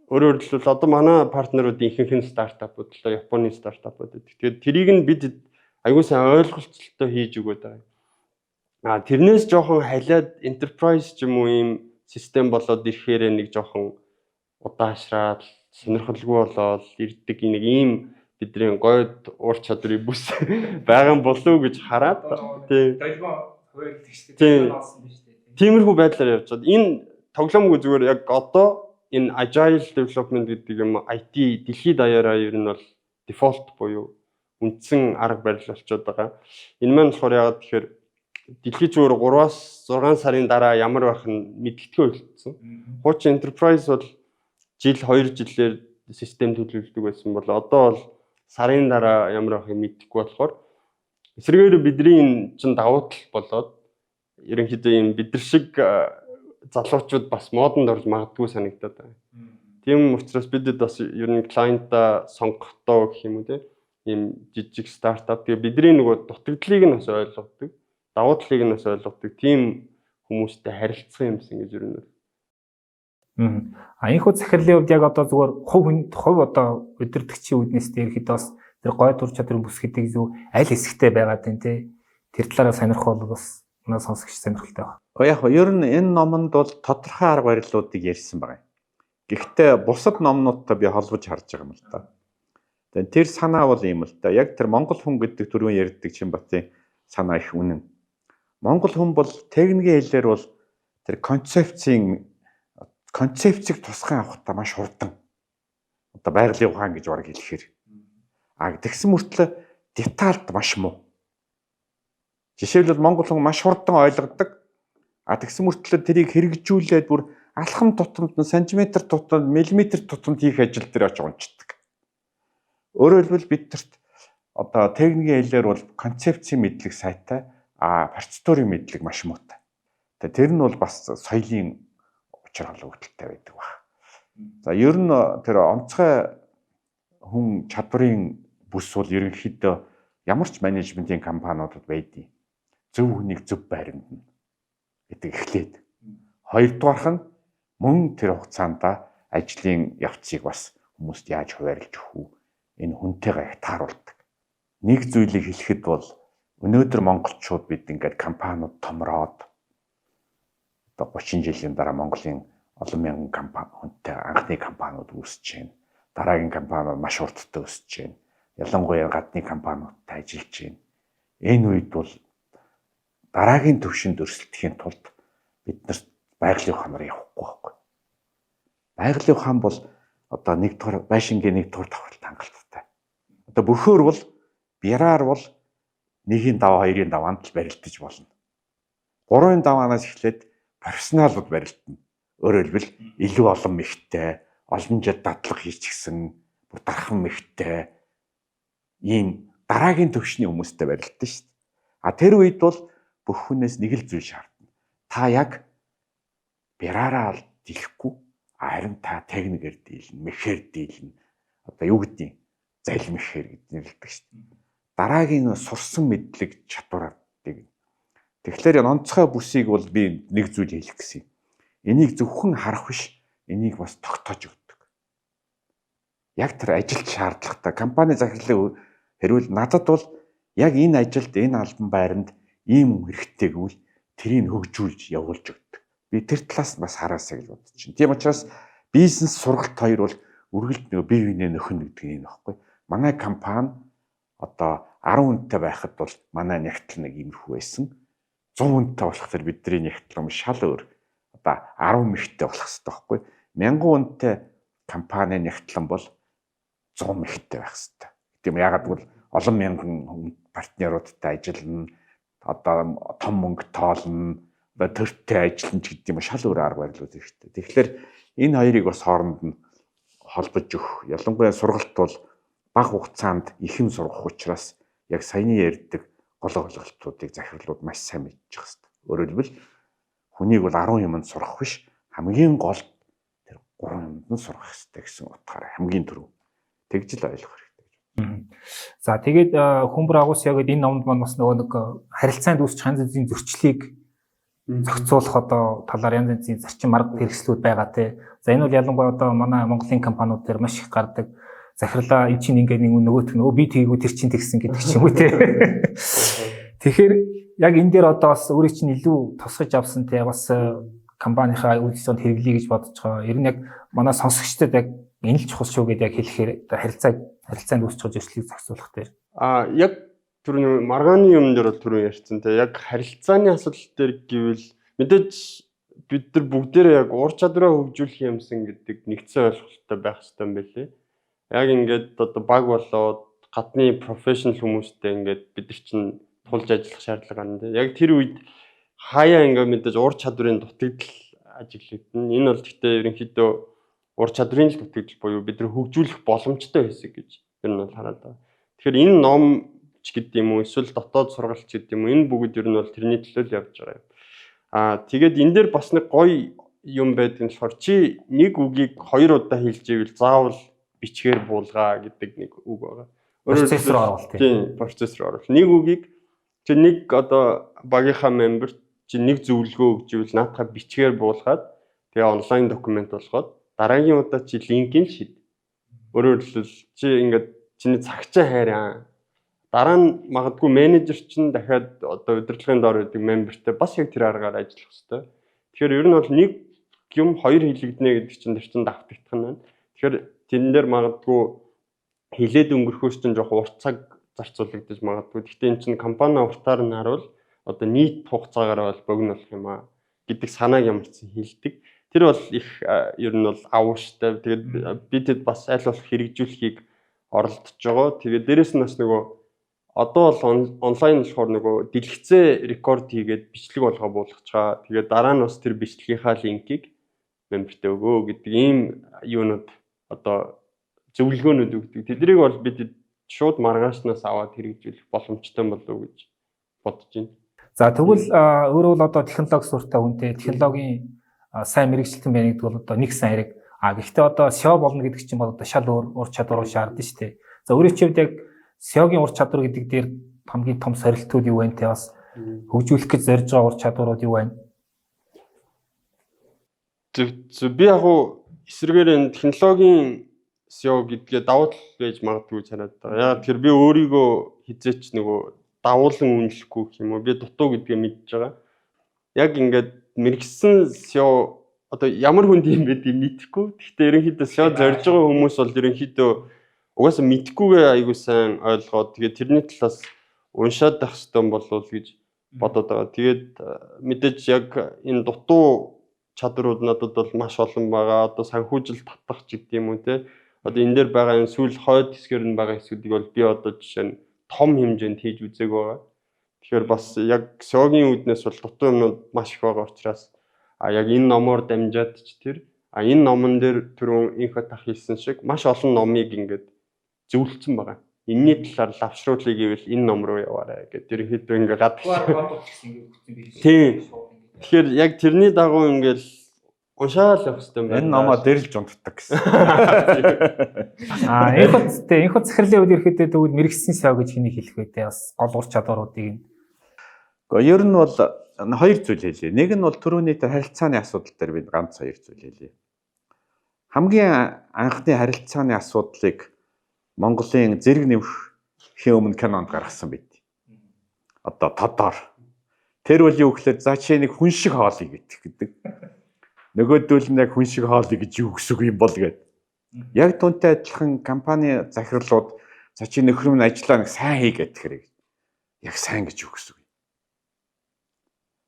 Өөрөөр хэлбэл одоо манай партнерууд ихэнх нь стартапууд л да, Японы стартапууд гэдэг. Тэгэхээр тэрийг нь бид айгүй сайн ойлголцолтой хийж өгöd байгаа. Тэрнээс жоохон халиад enterprise ч юм уу ийм систем болоод ирэхээр нэг жоохон удаашраад сонирхолгүй болоод ирдэг нэг ийм бидний гойд уур чадварыг бүс байгаа болов гэж хараад тийм долгион хуваарлт гэжтэй болсон биз дээ. Тиймэрхүү байдлаар явж байгаа. Энэ тоглоомгүй зүгээр яг одоо энэ agile development гэдэг юм IT дэлхийд даяараа ер нь бол default буюу үндсэн арга барил болчиход байгаа. Энэ маань болохоор яагаад тэгэхээр дэлхийд зүгээр 3-6 сарын дараа ямар байх нь мэдгэдэггүй болчихсон. Хуучин enterprise бол жил 2 жилээр систем төлөвлөдөг байсан бол одоо бол сарын дараа ямар байхыг мэдэхгүй болохоор эсрэгээр бидний энэ чинь давуу тал болоод ерөнхийдөө юм бид нар шиг залуучууд бас модонд орж магадгүй санагдаад байна. Тийм учраас бидэд бас ер нь клиентаа сонгохдоо гэх юм уу те ийм жижиг стартап тэгээ бидний нөгөө дутагдлыг нь бас ойлгодог. Давуу талыг нь бас ойлгодог. Тийм хүмүүстэй харилцах юмсан гэж ер нь. Энэхүү захирлын хувьд яг одоо зүгээр хувь одоо удирдгчийн үүднээс ерөөхдөө бас тэр гой дур чадрын бүс гэдэг юу аль хэсэгтэй байгаад байна те. Тэр талаараа сонирхол бас надад сонсогч сонирхолтой байна. Яг ер нь энэ номонд бол тодорхой арга барилуудыг ярьсан байна. Гэхдээ бусад номнуудтай би холбож харж байгаа юм л да. Тэгээд тэр санаа бол юм л да. Яг тэр монгол хүн гэдэг түрүүн ярьдаг Чинбатын санаа их үнэн. Монгол хүн бол техникийн хэлээр бол тэр концепцийг тусгай авахтаа маш хурдан. Одоо байгалийн ухаан гэж бараг хэлэхээр. Тэгсэн мөртлөө детальд маш муу. Жишээлбэл монгол хүн маш хурдан ойлгодог. Тэгсэн мөртлөө тэрийг хэрэгжүүлээд бүр алхам тутамд нь сантиметр тутамд, миллиметр тутамд хийх ажил дээр очиж унцдаг. Өөрөөр хэлбэл бидэрт одоо техникийн хэлээр бол концепцийн мэдлэг сайтай, процедурын мэдлэг маш муутай. Тэр нь бол бас соёлын учир холбогдолтой байдаг баг. За ер нь тэр онцгой хүн чадварын бүс бол ерөнхийдөө ямар ч менежментийн компаниудад байдیں۔ Зөв хүнийг зөв байранд нь гэдэг эхлээд. Хоёрдугаарх нь мөн тэр хугацаанд ажлын явцыг бас хүмүүст яаж хуваарлж өгөх үү? Энэ хүнтэйгээ тааруулдаг. Нэг зүйлийг хэлэхэд бол өнөөдөр монголчууд бид ингээд компаниуд томроод одоо 30 жилийн дараа Монголын олон мянган компани хүнтэй анхны компаниуд үүсэж байна. Дараагийн компаниуд маш хурдтай өсөж байна. Ялангуяа гадны компаниудтай ажиллаж байна. Энэ үед бол дараагийн төвшөнд өрсөлдөхийн тулд бид нар байгалийн ухаанаар явахгүй байхгүй. Байгалийн ухаан бол одоо нэг дугаар байшингийн нэг дугаар давхралт хангалттай. Одоо бөхөр бол бяраар бол 1-ийн даваа 2-ийн даваанд л барилдаж болно. 3-ын даваанаас эхлээд профессионалууд барилдана. Өөрөөр хэлбэл илүү олон мэгтэй, олон жил дадлага хийчихсэн, дархан мэгтэй ийм дараагийн төвшний хүмүүстэй барилдана шүү дээ. Тэр үед бол бүх хүнээс нэг л зүйл шаардна. Та яг бяраараа дийлэхгүй, харин та техникээр дийлнэ, мэхээр дийлнэ. Одоо юу гэдгийг залим мэхээр гэж нэрлэдэг шүү дээ. Дараагийн сурсан мэдлэг чадваруудыг. Тэгэхээр онцгой бүсийг бол би нэг зүйл хэлэх гэсэн юм. Энийг зөвхөн харах биш, энийг бас тогтоож өгдөг. яг тэр ажилд шаардлагатай компани захирлыг хэрвэл надад бол яг энэ ажилд энэ албан байранд ийм хэрэгтэй гэвэл тэрийг хөгжүүлж явуулж өгдөг. Би тэр талаас бас хараасаа гэж бодож байна. Тийм учраас бизнес сургалт хоёр бол үргэлж нэг бие биенээ нөхөн гэдэг юм аахгүй. Манай компани одоо 10 хүнтэй байхад бол манай нягтлал нэг иймэрхүү байсан. 100 хүнтэй болохоор бидний нягтлал шал өөр. Одоо 10 мэгтэй болох хэрэгтэй байхгүй. 1000 хүнтэй компани нягтлан бол 100 мэгтэй байх хэрэгтэй. Тийм ягаад гэвэл олон мянган партнеруудтай ажиллана, одоо том мөнгө тоолно, одоо төртөө ажиллана гэдэг юм шал өөр арга барил үүсэж хэрэгтэй. Тэгэхээр энэ хоёрыг бас хооронд нь холбож өгөх. Ялангуяа сургалт бол бага хугацаанд ихэн сургах учраас яг саяны ярьдаг гол ойлголтуудыг захирлууд маш сайн мэдчих хэрэгтэй. Өөрөөр хэлбэл хүнийг бол 10 юмд сурах биш, хамгийн гол тэр 3 юмд нь сурах хэрэгтэй гэсэн утгаараа хамгийн түрүү тэгж л ойлгох хэрэгтэй. За тэгээд хүмбэр агуус яг энэ номд маань бас нөгөө нэг харилцаанд үүсч янз бүрийн зөрчлийг зохицуулах одоо талаар янз бүрийн зарчим арга хэрэгслүүд байгаа те. За энэ бол ялангуяа одоо манай Монголын компаниуд дээр маш их гардаг. Захирлаа эн чинь ингээд нэг нөгөөт нь би тгийгүү тэр чинь тэгсэн гэдэг ч юм уу те. Тэгэхээр яг энэ дээр одоо бас өөрийн чинь илүү тусгаж авсан те бас компанийнхаа үйлчлэгэнд хэрэглэе гэж бодож байгаа. Ер нь яг манай сонсогчдод яг энэ л чухал шүү гэдээ яг хэлэхээр харилцаанд үүсч байгаа зөрчлийг зохицуулах дээр. Яг түрүүний маргааны юм дээр бол түрүү ярьсан те. Яг харилцааны асуудал дээр гэвэл мэдээж бид нар бүгдээрээ яг уур чадвараа хөгжүүлэх юмсан гэдэг нэгдсэн ойлголттой байх хэрэгтэй юм байлээ. Яг ингээд одоо баг болоод гадны профешнл хүмүүстэй ингээд бид нар чинь тулж ажиллах шаардлага гарна тийм. Яг тэр үед хаяа ингээд мэдээж уур чадварын дутагдал ажиглагдана. Энэ бол гэхдээ ерөнхийдөө уур чадварын л дутагдал буюу бид нар хөгжүүлэх боломжтой хэсэг гэж ер нь бол хараад байна. Тэгэхээр энэ ном ч гэдэг юм уу эсвэл дотоод сургалт ч гэдэг юм уу энэ бүгд ер нь бол тэрний төлөө л явж байгаа юм. Тэгээд энэ дээр бас нэг гоё юм байдаг нь болохоор чи нэг үгийг 2 удаа хэлж ивэл заавал бичгээр буулгаа гэдэг нэг үг байгаа. Процессор оруулалт. Тийм, процессор оруулалт. Нэг үгийг чи нэг одоо багийнхаа мембер чи нэг зөвлөгөө өгж ивэл наатахаа бичгээр буулгаад тэгээ онлайн документ болгоод дараагийн удаа чи линкийг шид. Өөрөөр хэлбэл чи ингээд чиний цагчаа хайраа. Дараа нь магадгүй менежер чинь дахиад одоо удирдлагын доор байдаг мембертэй бас яг тэр аргаар ажиллах хэрэгтэй. Тэгэхээр ер нь бол нэг юм 2 хэлэгдэнэ гэдэг чинь тэр чинь давтагдах нь байна. Тэгэхээр тэн дээр магадгүй хилээд өнгөрөхөөс чинь жоох урт цаг зарцуулагдаж магадгүй. Гэхдээ эн чинь компани уртаар нь харуул одоо нийт хугацаагаар бол богино болох юм аа гэдэг санааг ямар ч хэлдэг. Тэр бол их ер нь бол авууштай. Тэгээд бидэд бас аль болох хэрэгжүүлэхийг оролдож байгаа. Тэгээд дээрэс нь бас нөгөө одоо бол онлайн болохоор нөгөө дэлгэцээ рекорд хийгээд бичлэг болгоо буулгах чаа. Тэгээд дараа нь бас тэр бичлэгийнхаа линкийг мембертэй өгөө гэдэг ийм юунууд одоо зөвлөгөөнүүд өгдөг. Тэднийг бол бид шууд маргаашнаас аваад хэрэгжүүлэх боломжтой болов гэж бодож байна. За тэгвэл өөрөө бол одоо технологи суртаа хүнтэй технологийн сайн мэрэгчлэлтэн байна гэдэг бол одоо нэг сайн хэрэг. Гэхдээ одоо SEO болно гэдэг чинь бол одоо шал өөр ур чадвар шаардсан шүү дээ. За өөрийн хувьд яг SEO-гийн ур чадвар гэдэг дээр хамгийн том сорилтууд юу вэ? Тэ бас хөгжүүлэх гэж зорж байгаа ур чадварууд юу вэ? Би яг эсрэгээр энэ технологийн SEO гэдгээ давуу тал байж магадгүй гэж хараад байгаа. Яг тэр би өөрийгөө хизээч нөгөө давуулан үнэлэхгүй гэх юм уу. Би дутуу гэдгээ мэдж байгаа. Яг ингээд мэрэгсэн SEO одоо ямар хүнд юм бэ гэдгийг мэдэхгүй. Гэхдээ ерөнхийдөө SEO зорж байгаа хүмүүс бол ерөнхийдөө угаасаа мэдхгүйгээ айгуу сайн ойлгоод тэгээд тэрний талаас уншаад байх хэрэгтэй болов гэж бодоод байгаа. Тэгээд мэдээж яг энэ дутуу чадрууд надад бол маш олон байгаа. Одоо санхүүжил татах ч гэдэг юм уу те. Одоо энэ дээр байгаа энэ сүүл хойд хэсгээр нь байгаа хэсгүүдийг бол би одоо жишээ нь том хэмжээнд хийж үзээг байгаа. Тэгэхээр бас яг SEO-гийн үүднээс бол дутуу юмнууд маш их байгаа учраас яг энэ номоор дамжаад ч тэр энэ номон дээр түрүүн инфо тах хийсэн шиг маш олон номыг ингээд зөвлөсөн байгаа. Энийний талаар лавшруулъя гэвэл энэ ном руу яваарай гэдэг ерөнхийдөө ингээд гадагш. Тийм. Тэгэхээр яг тэрний дагуу ингээд уншаал явах хэрэгтэй юм байна. Энэ номоо дэрэлж унтдаг гэсэн. Энэ хот захирлын үед ерөөхдөө тэгвэл мэрэгсэн SEO гэж хэнийг хэлэх вэ те бас гол ур чадваруудыг. Гэхдээ ер нь бол 2 зүйл хэлье. Нэг нь бол түрүүний тэр харилцааны асуудал дээр бид ганц 2 зүйл хэлье. Хамгийн анхны харилцааны асуудлыг Монголын зэрэг нэмэхийн өмнө кинонд гаргасан байт. Одоо тодор. Тэр бол юу гэхээр за чи нэг хүн шиг хоолыг гэдэг. Нөгөөдөл нь яг хүн шиг хоолыг гэж юу гэсэн үг юм бол гэдэг. Яг түүнтэй адилхан компани захирлууд за чи нөхөр минь ажиллаа нэг сайн хий гэхээр яг сайн гэж юу гэсэн үг.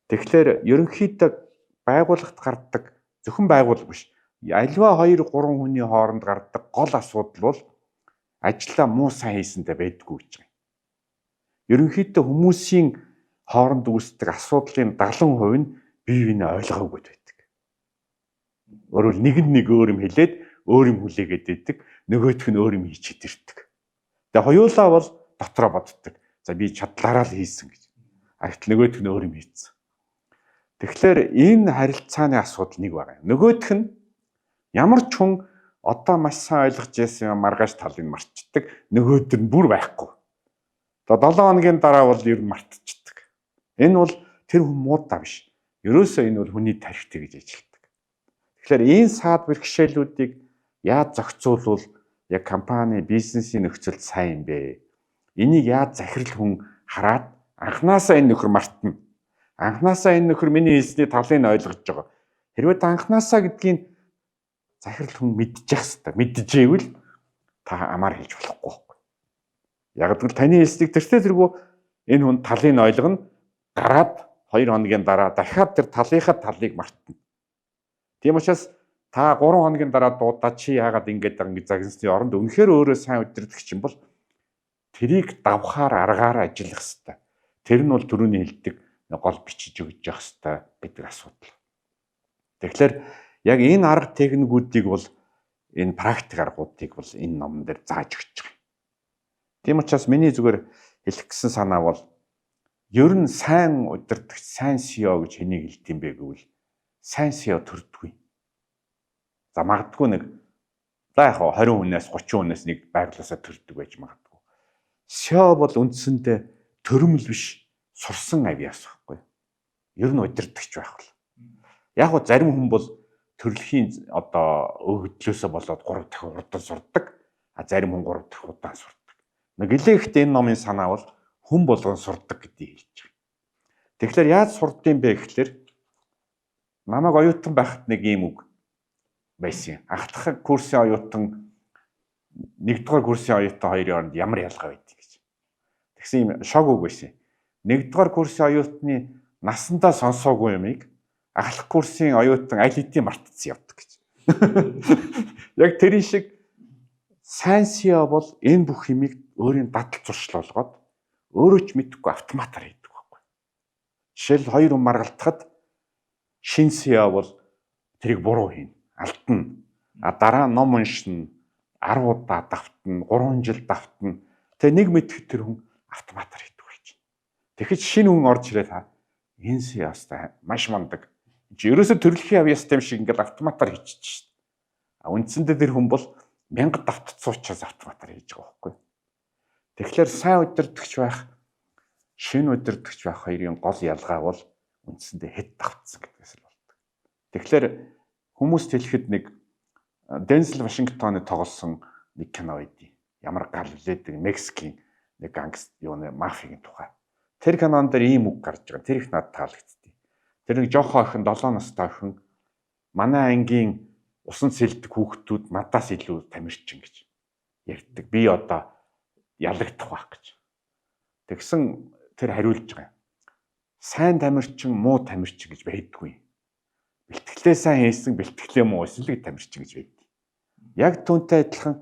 Тэгэхээр ерөнхийдөө байгууллагт гардаг зөвхөн байгууллага биш. Альва 2 3 хүний хооронд гардаг гол асуудал бол ажиллаа муу сайн хийсэнтэй байдгүй гэж байна. Ерөнхийдөө хүмүүсийн хооронд үүсдэг асуудлын 70% нь бие биенээ ойлгоогүй байдаг. Өөрөөр нэг өөр юм хэлээд өөр юм хүлээгээд байдаг, нөгөөх нь өөр юм хийчихэд ирдэг. Тэгээ хоёулаа бол дотроо боддог. За би чадлаараа л хийсэн гэж. Агт нөгөөх нь өөр юм хийсэн. Тэгэхээр энэ харилцааны асуудал нэг байна. Нөгөөх нь ямар ч хүн одоо маш сайн ойлгож байсан юм маргааш талыг мартчихдаг. Нөгөөдөр нь бүр байхгүй. Одоо 7 хоногийн дараа бол ер нь мартчихдаг. Энэ бол тэр хүн муудаа биш. Ерөөсөө энэ бол хүний тархитай гэж ажилладаг. Тэгэхээр энэ саад бэрхшээлүүдийг яаж зохицуулвал яг компани бизнесийн нөхцөлд сайн юм бэ? Энийг яаж захирал хүн хараад анханасаа энэ нөхөр мартна. Анханасаа энэ нөхөр миний хэлсний талыг ойлгож байгаа. Хэрвээ та анханасаа гэдгийг захирал хүн мэдчих хэвээр мэдчихэвэл та амаар хэлж болохгүй. Яг л таны хэлснийг тэртээ энэ хүн талыг ойлгоно. Гараад 2 хоногийн дараа дахиад тэр талынхаа талыг мартна. Тийм учраас та 3 хоногийн дараа дуудаад чи яагаад ингэж байгаа гэж загнасны оронд үнэхээр өөрөө сайн удирдах юм бол тэрийг давхаар аргаар ажиллах хэрэгтэй. Тэр нь бол түрүүний хэлдэг гол бичиж өгч явах хэрэгтэй гэдэг асуудал. Тэгэхээр яг энэ арга техникүүдийг бол энэ практик аргуудыг бол энэ номон дээр зааж өгч байгаа. Тийм учраас миний зүгээр хэлэх гэсэн санаа бол ер нь сайн удирдагч, сайн CEO гэж хэнийг хэлдэм бэ гэвэл сайн CEO төрдөггүй. За магадгүй нэг за яг 20 хүнээс 30 хүнээс нэг байглаасаа төрдөг байж магадгүй. CEO бол үндсэндээ төрөмөл биш, сурсан авьяас байхгүй. Ер нь удирдагч байх бол. Яг гоо зарим хүн бол төрөлхийн одоо өгдлөөсөө болоод 3 дахин удаан сурдаг. А зарим хүн 3 дахин удаан сурдаг. Нэг илээхтэй энэ номын санаа бол хүн болгон сурдаг гэдгийг хэлж байгаа. Тэгэхээр яаж сурдсан бэ гэхэлэр намайг оюутан байхад нэг юм үг байсан. Ах дахь курсын оюутан 1-р курсын оюутан хоёрын хооронд ямар ялгаа байдгийг гэж. Тэгсэн юм шок үг байсан. 1-р курсын оюутны насандаа сонсоогүй юмыг ахлах курсын оюутан аль хэдийн мартцсан явдаг гэж. Яг тэрийн шиг сайн CEO бол энэ бүх юмыг өөрийн дадал зуршил болгоод өөрөө ч мэдэхгүй автоматар хийдэг байхгүй. Жишээл 2 хүн маргалтахад шин CEO бол тэрийг буруу хийнэ, алдна. А дараа ном уншина, 10 удаа давтна, 3 жил давтна. Тэгээ нэг мэдэх тэр хүн автоматар хийдэг болж байна. Тэгэхэд шинэ хүн орж ирээд энэ CEO-стай маш мундаг. Ерөөсө төрөлхийн авьяастай юм шиг ингээл автоматар хийчих шээ. А үндсэндээ тэр хүн бол 1000 давтцсан учраас автоматар хийж байгаа байхгүй. Тэгэхээр сайн удирдахч байх, шинэ удирдахч байх хоёрын гол ялгаа бол үндсэндээ хэд давтсан гэдгээс л болдог. Тэгэхээр хүмүүст хэлэхэд нэг Дензел Вашингтоны тоглосон нэг кино байдیں۔ Ямар гал үлээдэг Мексикийн нэг гангст юуны мафиагийн тухай. Тэр кинон дээр ийм үг гарч байгаа. Тэр их надад таалагдтыг. Тэр нэг жоохон охин 7 настай охин манай ангийн усан сэлдэг хүүхдүүд надаас илүү тамирчин гэж ярьдаг. Би одоо ялагдах байх гэж. Тэгсэн тэр хариулж байгаа. Сайн тамирчин, муу тамирчин гэж байдаггүй. Бэлтгэлээ сайн хийсэн, бэлтгэлээ муу эсэлэг тамирчин гэж байдаг. Яг түүнтэй адилхан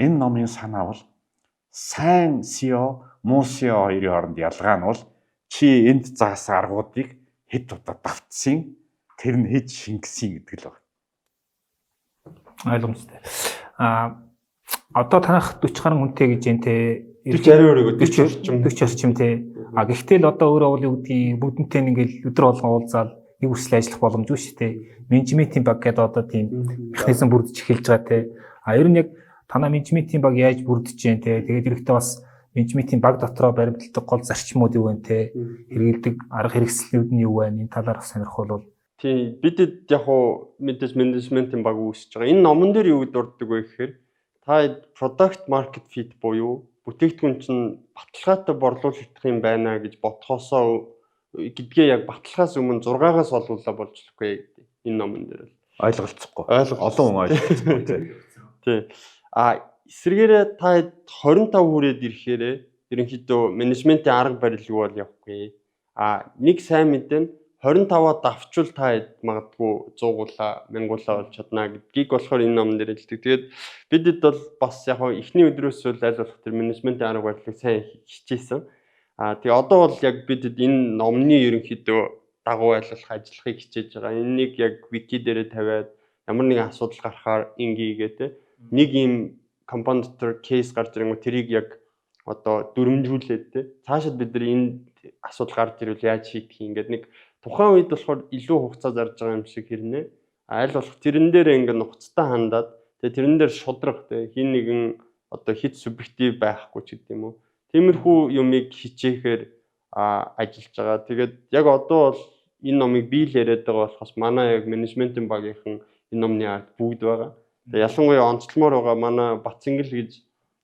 энэ номын санаа бол сайн CEO, муу CEO хоёрын хооронд ялгаа нь бол чи энд заасан аргуудыг хэд удаа давтсан, тэр нь хэд шингэсэн гэдэг л байна. Ойлгомжтой. Одоо танах 40 гаруй хүнтэй гэж энэ те 40 орчим те. Гэхдээ л одоо өөрөө бол юу гэдгийг бүгднтэй ингээл өдөр болгон уулзаал нэг үсэл ажиллах боломжгүй шүү дээ. Менежментийн баг гэдэг одоо тийм механизм бүрдэж эхэлж байгаа те. Ер нь яг танаа менежментийн баг яаж бүрдэж जैन те. Тэгээд хэрэгтэй бас менежментийн баг дотроо баримтлагдаг гол зарчмууд юу вэ те. Хэрэгэлдэг арга хэрэгслүүд нь юу вэ? Энэ талаар сонирхол бол Тийм бидэд яг хуу мэдээж менежментийн баг үүсэж байгаа. Энэ номон дээр юу дурддаг вэ гэхээр та product market fit буюу бүтээгдэхүүн чинь баталгаатай борлуулагдах юм байна гэж бодхосоо гэдгээ яг баталгаас өмнө 6-аас олуулаа болж болохгүй гэдэг энэ номон дээр л Ойлголцохгүй. Олон хүн ойлголцохгүй тийм. Тий. Эсвэргээрээ та 25 хүрээд ирэхээр ерөнхийдөө менежментийн арга барил юу бол явахгүй. Нэг сайн мэдээ нь 25-аа давчвал та магадгүй 100-уулаа 1000-уулаа болж чадна гэдгийг болохоор энэ номон дээр хэлдэг. Тэгээд бидэд бол бас яг эхний өдрөөс л аль болох тэр менежментийн арга барилыг сайн хичээсэн. Тэгээ одоо бол яг бидэд энэ номны ерөнхийдөө дагуу аль болох ажиллахыг хичээж байгаа. Энийг яг вики дээрээ тавиад ямар нэгэн асуудал гарахаар ингэгээд нэг ийм компани дотор кейс гарч ирэнгүүт тэрийг яг одоо дүрмжүүлээд цаашид бид нар энэ асуудал гарч ирвэл яаж шийдэх юм ингээд нэг тухайн үед болохоор илүү хугацаа зарж байгаа юм шиг хэрнээ. Аль болох тэрэн дээр ингээд нухацтай хандаад тэгээ тэрэн дээр шудрах хин нэгэн одоо хит субъектив байхгүй ч гэдэг юм уу. Тиймэрхүү юмыг хичээхээр ажиллаж байгаа. Тэгээд яг одоо бол энэ номыг би л яриад байгаа болохоос манай яг менежментийн багийнхан энэ номны ард бүгд байгаа. Тэгээд ялангуяа онцлмоор байгаа манай Батцэнгэл гэж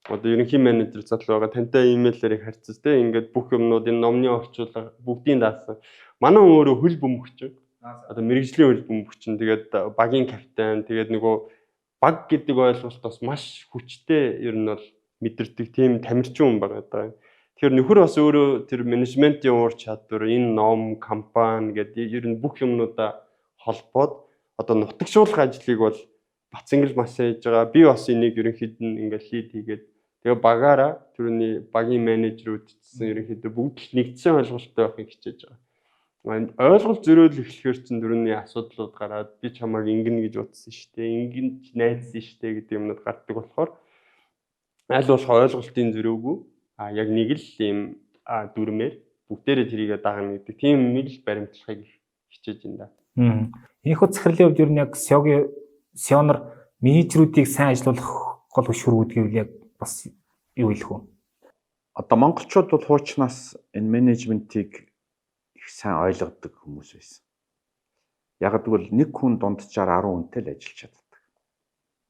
одоо ерөнхий менежер залуу байгаа. Тантай имэйлээр харьцаж ингээд бүх юмнууд энэ номны орчуулга бүгдийг даасан. Манай өөрөө хөл бөмбөгч. Одоо мэрэгжлийн хөл бөмбөгч. Тэгээд багийн капитан. Тэгээд нөгөө баг гэдэг ойлголт бас маш хүчтэй ер нь бол мэдэрдэг тийм тамирчин хүн байгаа. Тэгэхээр нөхөр бас өөрөө тэр менежментийн уур чадвар, энэ ном, компани гэдэг ер нь бүх юмнуудаа холбоод одоо нутагшуулах ажлыг бол Батцэнгэл маш хийж байгаа. Би бас энийг ерөнхийд нь ингээд лид хийгээд тэгээ багаараа түрүүний багийн менежерүүд гэсэн ерөнхийдөө бүгд л нэгдсэн ойлголттой байхыг хичээж байгаа. Ойлголт зөрөөл эхлэхээр чинь түрүүний асуудлууд гараад би чамайг ингэн гэж утсан шүү дээ. Ингэн найдсан шүү дээ гэдэг юмнууд гардаг болохоор аль болох ойлголтын зөрөөгүй яг нэг л ийм дүрмээр бүгдээрээ тэрийг дагна гэдэг тийм нэг л баримтлахыг хичээж байна да. Энэхүү захирлын хувьд ер нь яг SEO-нор менежерүүдийг сайн ажилуулах гол хөшүүрүүд гэвэл яг бас юу хэлэх вэ? Одоо монголчууд бол хуучнаас энэ менежментийг их сайн ойлгодог хүмүүс байсан. Яг гэвэл нэг хүн дунджаар 10 хүнтэй л ажиллаж чаддаг.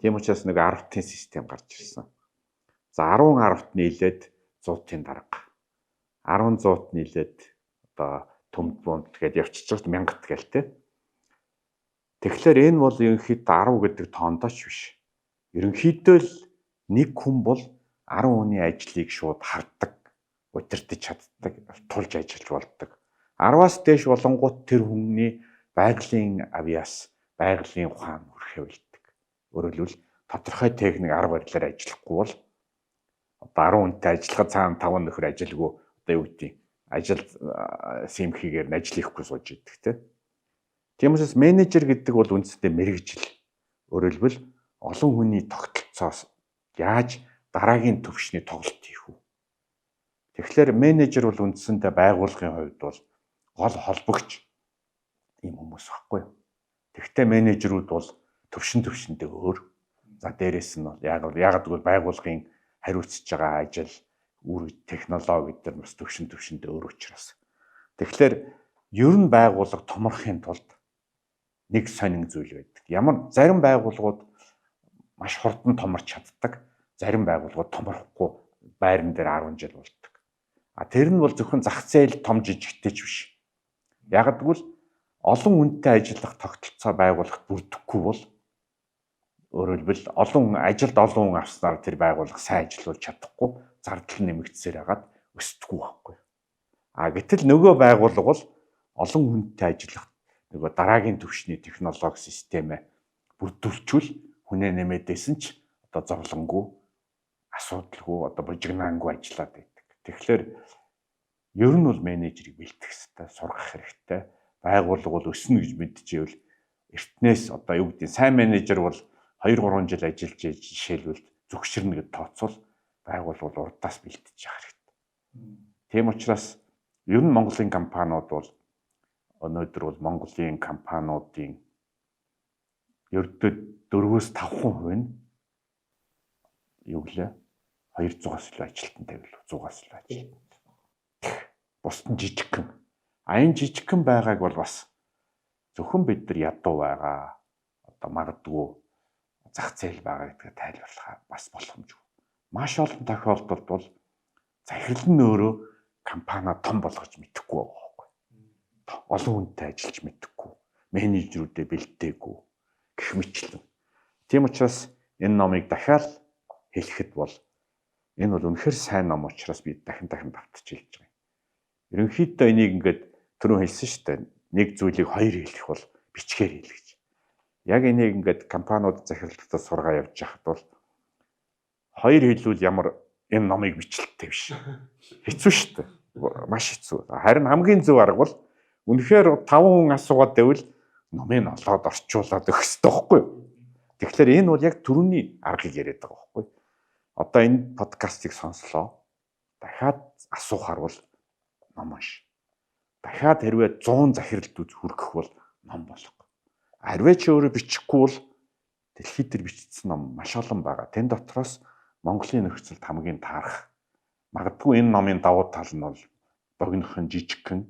Тийм учраас нэг 10-ын систем гарч ирсэн. За 10-т нийлээд 100-ын дарга. 10-100-т нийлээд одоо төмд бомд гэдээ явчихж байгаа 1000-т гээл те. Тэгэхээр энэ бол ерөнхийдөө 10 гэдэг тоондооч биш. Ерөнхийдөө л нэг хүн бол 10 хүний ажлыг шууд хардаг, удирдах чаддаг, тулж ажиллаж болдог. 10-аас дээш болонгууд тэр хүний байгалийн авьяас, байгалийн ухаан хүрхэвлдэг. Өөрөөр хэлбэл тодорхой техник арга барилаар ажиллахгүй бол одоо 10 хүнтэй ажиллахад цаана 5 нөхөр ажилгүй одоо юу гэдэг ажил симхигээр ажил хийхгүй сууж идэг те. Тийм учраас менежер гэдэг бол үндсэндээ мэрэгжил. Өөрөөр хэлбэл олон хүний тогтолцоос яаж дараагийн төвшний тоглолт хийх вэ? Тэгэхээр менежер бол үндсэндээ байгууллагын хувьд бол гол холбогч ийм хүмүүс баггүй юу? Тэгвэл менежерүүд бол төвшөндөө өөр. За дээрэс нь бол яг гэвэл байгууллагын хариуцж байгаа ажил, үр технологи гэдэг бас төвшөндөө өөр учраас. Тэгэхээр ер нь байгууллага томорхын тулд нэг сонин зүйл байдаг. Зарим байгууллагууд маш хурдан томорч чаддаг, зарим байгууллагууд томорохгүй байран дээр 10 жил болдог. Тэр нь бол зөвхөн зах зээл том жижигтэй ч биш. Яг гэвэл олон хүнтэй ажиллах тогтолцоо байгуулахад бүрдэхгүй бол өөрөөр хэлбэл ажилд олон хүн авснаар тэр байгууллага сайн ажиллуулж чадахгүй, зардал нэмэгдсээр хагаад өсдөггүй байхгүй. Гэтэл нөгөө байгууллага бол олон хүнтэй ажиллах нөгөө дараагийн төвшний технологи системээ бүрдүүлчихвэл хүнээ нэмэдсэн ч одоо зовлонгүй, асуудалгүй, одоо бужигнаангүй ажиллаад байдаг. Тэгэхээр ер нь бол менежерийг бэлтгэх хэрэгтэй, сургах хэрэгтэй. Байгууллага бол өснө гэж мэдчихвэл эртнээс одоо юу гэдэг сайн менежер бол 2-3 жил ажиллаж жишээлбэл зөвшөрнө гэж тооцвол байгууллага бол урдаас бэлтэж явах хэрэгтэй. Тийм учраас ер нь Монголын компаниуд бол өнөөдөр бол Монголын компаниудын ердөө 4-5% нь юу гэлээ 200-аас илүү ажилтнтай байв, 100-аас илүү ажилтнтай. Бусд нь жижигхэн. Энэ жижигхэн байгааг бол бас зөвхөн бид нар ядуу байгаа. Одоо магадгүй зах зээл байгаа гэдгээ тайлбарлах бас боломжгүй. Маш олон тохиолдолд бол захирал нь өөрөө компани том болгож мэдэхгүй байгаа байхгүй. Олон хүнтэй ажиллаж мэдэхгүй, менежерүүдэд бэлдээгүй гэх мэтлэн. Тийм учраас энэ номыг дахиад хэлэхэд бол энэ бол үнэхээр сайн ном учраас би дахин давтаж хэлж байгаа юм. Ерөнхийдөө энийг ингээд түрүү хэлсэн шүү дээ. Нэг зүйлийг хоёр хэлэх бол бичгээр хэл гэж. Яг энийг ингээд компаниуд захиралтад сургаа явж байхад бол хоёр хэлвэл ямар энэ номыг бичлэлтэй биш. Хэцүү шүү дээ. Маш хэцүү. Харин хамгийн зөв арга бол үнэхээр 5 хүн асуугаад байвал номыг олоод орчуулад өгөх хэрэгтэй байхгүй юу? Тэгэхээр энэ бол яг түрүүний аргыг яриад байгаа байхгүй юу? Одоо энэ подкастыг сонслоо. Дахиад асуухаар бол ном унш. Дахиад хэрвээ 100 захиралд хүргэх бол ном болох. Хэрвээ чи өөрөө бичихгүй бол дэлхийд дээр бичсэн ном маш олон байгаа. Тэн дотроос Монголын нөхцөлд хамгийн таарах. Магадгүй энэ номын давуу тал нь бол богинохон жижигхэн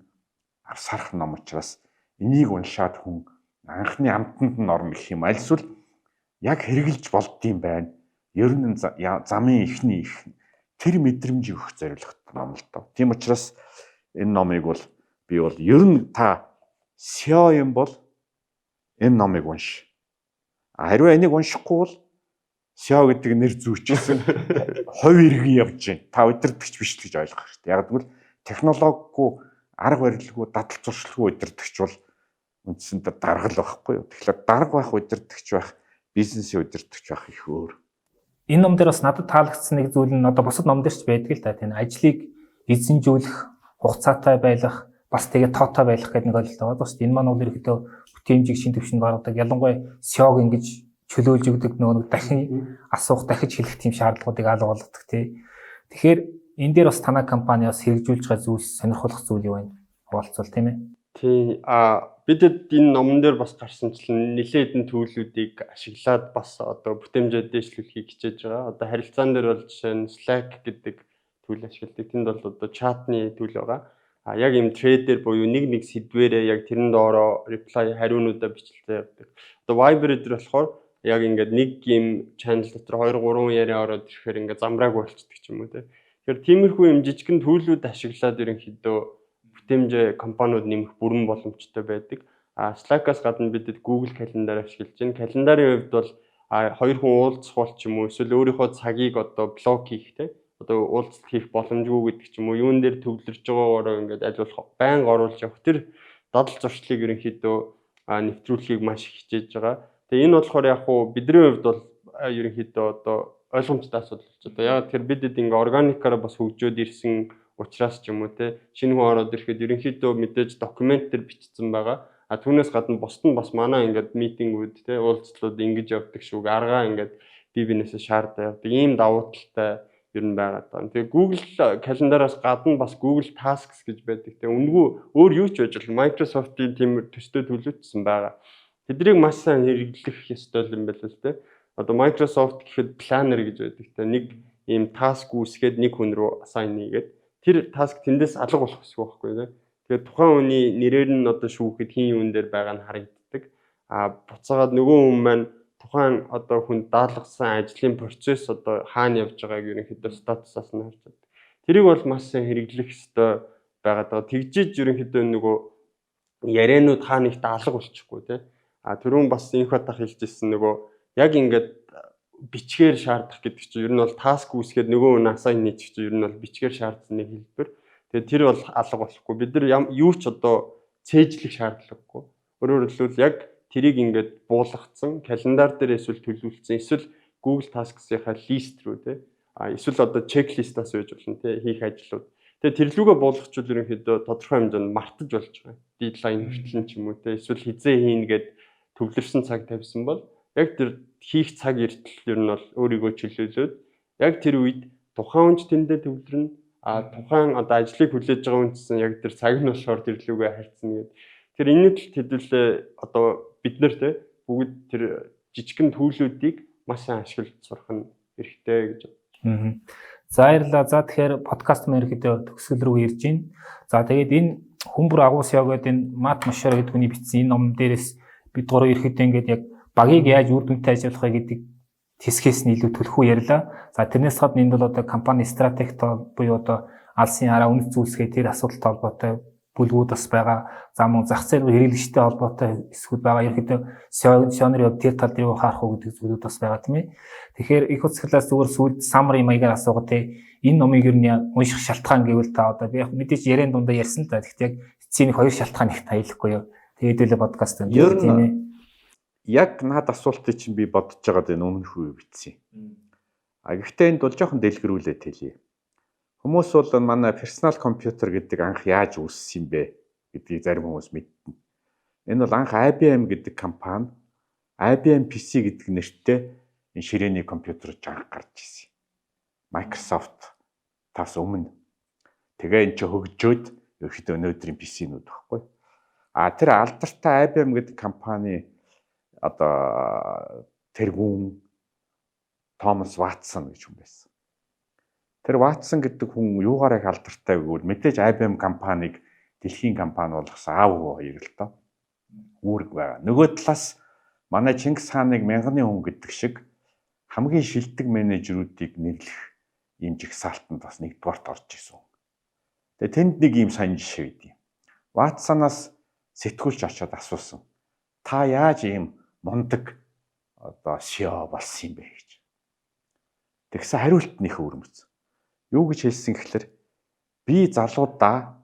авсарах ном учраас энийг уншаад хүн анхны амтанд нь орно гэх юм. Альсвал яг хэрэгжилж болдгийм байна. Ер нь замын ихний их тэр мэдрэмж өгөх зорилготой ном л доо. Тийм учраас энэ номыг бол би бол ер нь та SEO юм бол энэ номыг унш. Хэрвээ энийг уншихгүй бол SEO гэдэг нэр зүүчсэн хувь иргэн явж байна. Та удирдахч биш л гэж ойлгох хэрэгтэй. Яг гэвэл технологигүй, арга барилгүй, дадал зуршилгүй удирдахч бол үндсэндээ дарга л байхгүй юу. Тэгэхээр дарга байх удирдахч байх, бизнесийн удирдахч байх их өөр. Энэ ном дээр бас надад таалагдсан нэг зүйл нь одоо бусад ном дээр ч байдаг л да. Тийм ажлыг эзэмжүүлэх, хугацаатай байх, бас тэгээд тоотой байх гэдэг нэг ойлголт байгаа. Бас энэ маань бол ерөөдөө бүтээмжийг шин төвшөнд гаргадаг. Ялангуяа SEO-г ингэж чөлөөлж өгдөг нөгөө дахин асуух, дахиж хэлэх тийм шаардлагуудыг алга болгодог тий. Тэгэхээр энэ дээр бас танай компани бас хэрэгжүүлж байгаа зүйл, сонирхолтой зүйл юу вэ? Хуваалцвал тийм ээ. Тийм. Бидэд энэ номон дээр бас гарсанчлан нэлээд хэдэн төлөвлүүдийг ашиглаад бас одоо бүтээмжээ дэвшлүүлэхийг хичээж байгаа. Одоо харилцаан дээр бол жишээ нь Slack гэдэг төлөв ашигладаг. Тэнд бол одоо чатны төлөв байгаа. Яг юм трейдер буюу нэг сэдвэрээ яг тэрэн доороо reply хариунуудаа бичлээ явдаг. Одоо Viber дээр болохоор яг ингээд нэг юм channel дотор 2 3 яриа ороод ирэхээр ингээд замбрааг болцдог ч юм уу те. Тэгэхээр тиймэрхүү юм жижигхэн төлөвлүүд ашиглаад ерөнхийдөө бүтээмжээ компаниуд нэмэх бүрэн боломжтой байдаг. Slack-аас гадна бидэд Google календар ашиглаж байна. Календарын хувьд бол 2 хүн уулзах бол ч юм уу эсвэл өөрийнхөө цагийг одоо блок хийх те. Одоо уулзалт хийх боломжгүй гэдэг ч юм уу юун дээр төвлөрж байгаагаараа ингээд аль болох байнга оруулж явах тэр дадал зуршлыг ерөнхийдөө нэвтрүүлэхийг маш их хичээж байгаа. Тэгээ энэ болохоор яг хуу бидний хувьд бол ерөнхийдөө одоо ойлгомжтой асуудал болж одоо яг тэр бидэд ингээ органикаараа бас хөгжөөд ирсэн учраас ч юм уу те шинэ хүн ороод ирэхэд ерөнхийдөө мэдээж документ төр бичсэн байгаа. Түүнээс гадна бусд нь бас манай ингээд митингүүд те уулзлууд ингэж явдаг шүүг аргаа ингээд бинээсээ шаардаа явдаг. Ийм давуу талтай ер нь байгаа даа. Тэгээ Google календараас гадна бас Google Tasks гэж байдаг. Тэгээ үндгүй өөр юу ч байж болно. Microsoft-ийн тийм төстэй төлөвлөсөн байгаа. Тэднийг маш сайн хэрэглэх ёстой юм байна л те. Одоо Microsoft гэхэд planner гэж байдаг. Тэгээ нэг ийм task үүсгээд нэг хүн рүү assign хийгээд тэр task тэндээс алга болох гэсэн үг байхгүй те. Тэгээ тухайн хүний нэрээр нь одоо шүүхэд хин юун дээр байгаа нь харагддаг. Буцаагаад нөгөө хүн маань тухайн одоо хүн даалгасан ажлын процесс одоо хаана явж байгааг ерөнхийдөө статусаас нь харж байдаг. Тэрийг бол маш сайн хэрэглэх ёстой байгаад байгаа. Тэгжиж ерөнхийдөө нөгөө ярианууд хаана ихтэй алга болчихгүй те. Түрүүн бас инфотах хэлжсэн нөгөө яг ингээд бичгээр шаардах гэдэг чинь ер нь бол таск үүсгээд нөгөө хүн асsign хийчих чинь ер нь бол бичгээр шаардсан нэг хэлбэр. Тэгээ тэр бол алга болохгүй. Бид нар юу ч одоо цээжлэх шаардлагагүй. Өөрөөр хэлбэл яг тэрийг ингээд буулгацсан, календар дээр эсвэл төлөвлөсөн, эсвэл Google Tasks-ийнхаа лист рүү те. Эсвэл одоо чеклистаас байж болно те хийх ажлууд. Тэгээ тэрлүүгээ буулгачвал ерөнхийдөө тодорхой хэмжээнд мартаж болж байгаа. Дедлайн хүртэл ч юм уу те. Эсвэл хизээ хийнэ гэд төвлөрсөн цаг тавьсан бол яг тэр хийх цаг эртэл ер нь бол өөрийгөө чөлөөлөөд яг тэр үед тухайн хүнч тэндээ төвлөрнө. Тухайн одоо ажлыг хүлээж байгаа хүнчсэн яг тэр цаг нь болохоор тэрлүүгээ харьцна гэдэг. Тэр энэний хэдүүлээ одоо бид нар те бүгд тэр жижигхэн төлөвлүүдийг маш сайн ашиглаж сурах нь хэрэгтэй гэж бодож. За баярлалаа. За тэгэхээр подкаст маань ерөөдөө төгсгөл рүү ирж байна. За тэгээд энэ Хүмбэр агуусяа гэдэг энэ Мат Мошер гэдэг хүний бичсэн энэ ном дээрээс бид гурав ирэхэд ингээд яг багийг яаж үр дүнтэй ажиллахыг гэдэг хэсгээс нь илүү төлхөө ярьлаа. За тэрнээс гадна энд бол одоо компани стратеги буюу одоо алсын хараа үнэт зүйлсгээ тэр асуудалтай холбоотой бүлгүүд бас байгаа. За мөн зах зээл хэрэглэгчтэй холбоотой хэсгүүд байгаа. Ерөнхийдөө сионер тэр тал дээр харах уу гэдэг зүйлүүд бас байгаа тийм ээ. Тэгэхээр их утсгалаас зүгээр сүүлд summary маягаар асуугаад энэ номыг ер нь унших шалтгаан гэвэл та одоо би мэдээж яриан дундаа ярьсан л да. Гэхдээ яг эцсийн нэг хоёр шалтгаан их таялахгүй юу. Тэгээд үлээ подкаст байна тийм ээ. Яг наад асуултыг чинь би бодож байгаад энэ өмнөх үе бичсэн. Гэхдээ энд бол жоохон дэлгэрүүлээд хэлье. Хүмүүс бол манай персонал компьютер гэдэг анх яаж үүссэн юм бэ гэдгийг зарим хүмүүс мэднэ. Энэ бол анх IBM гэдэг компани IBM PC гэдэг нэртэй энэ ширээний компьютерч анх гарч ирсэн. Microsoft тас өмнө. Тэгээ эн чинь хөгжөөд ерөөхдөө өнөөдрийн PC-нүүд баггүй. Тэр алдартай IBM гэдэг компани одоо тэргүүн Томас Ватсон гэж хүн байсан. Тэр Ватсон гэдэг хүн юугаар их алдартай гэвэл мэдээж IBM компанийг дэлхийн компани болгосон аав өвөө хоёр л доо үүрэг байгаа. Нөгөө талаас манай Чингис хааныг мянганы хүн гэдэг шиг хамгийн шилдэг менежерүүдийг нэрлэх ийм жигсаалтанд бас нэгдүгээрт орж исэн. Тэгээ тэнд нэг ийм сайн жишээ өгдөө. Ватсанаас сэтгүүлч очиод асуусан. Та яаж ийм мундаг одоо CEO болсон юм бэ гэж. Тэгсэн хариулт нөх өрмөц. Юу гэж хэлсэн гэхээр би залуудаа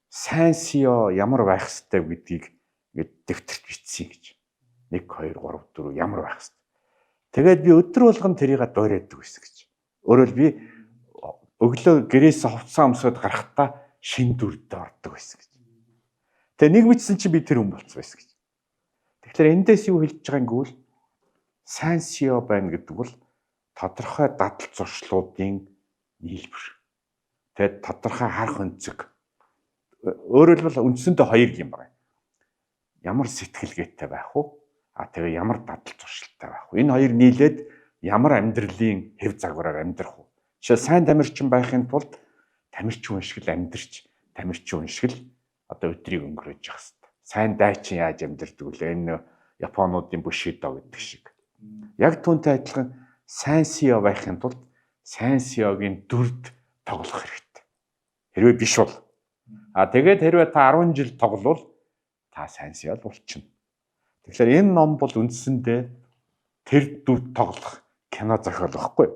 сайн CEO ямар байх ёстой гэдгийг ингээд дэвтэрт бичсэн гэж. 1 2 3 4 ямар байх ёстой. Тэгээд би өдөр болгон тэрийг дуурайдаг байсан гэж. Өөрөөр би өглөө гэрээс хувцас өмсөд гарахтаа шин дүрдээ ордог байсан гэж. Тэгээ нэг бичсэн чинь би тэр хүн болцсон байсан гэж. Тэгэхээр эндээс юу хэлж байгаа юм гэвэл сайн CEO байна гэдэг бол тодорхой дадал зуршлуудын нийлбэр. Тэгээд тодорхой харах өнцөг. Өөрөөр хэлбэл үндсэндээ хоёр юм байна. Ямар сэтгэлгээтэй байх вэ? Тэгээ ямар дадал зуршилтай байх вэ? Энэ хоёр нийлээд ямар амьдралын хэв загвараар амьдрах вэ? Жишээ сайн тамирчин байхын тулд тамирчин шиг л амьдарч, тамирчин шиг л одоо өдрийг өнгөрөөж явах хэрэгтэй. Сайн дайчин яаж амьдардаг вэ? Энэ Японуудын Бушидо гэдэг шиг. Яг түүнтэй адилхан сайн CEO байхын тулд сайн CEO-гийн дүрд тоглох хэрэгтэй. Хэрвээ биш бол тэгээд хэрвээ та 10 жил тоглолвол та сайн CEO болчихно. Тэгэхээр энэ ном бол үндсэндээ тэр дүрд тоглох кино зохиол байхгүй.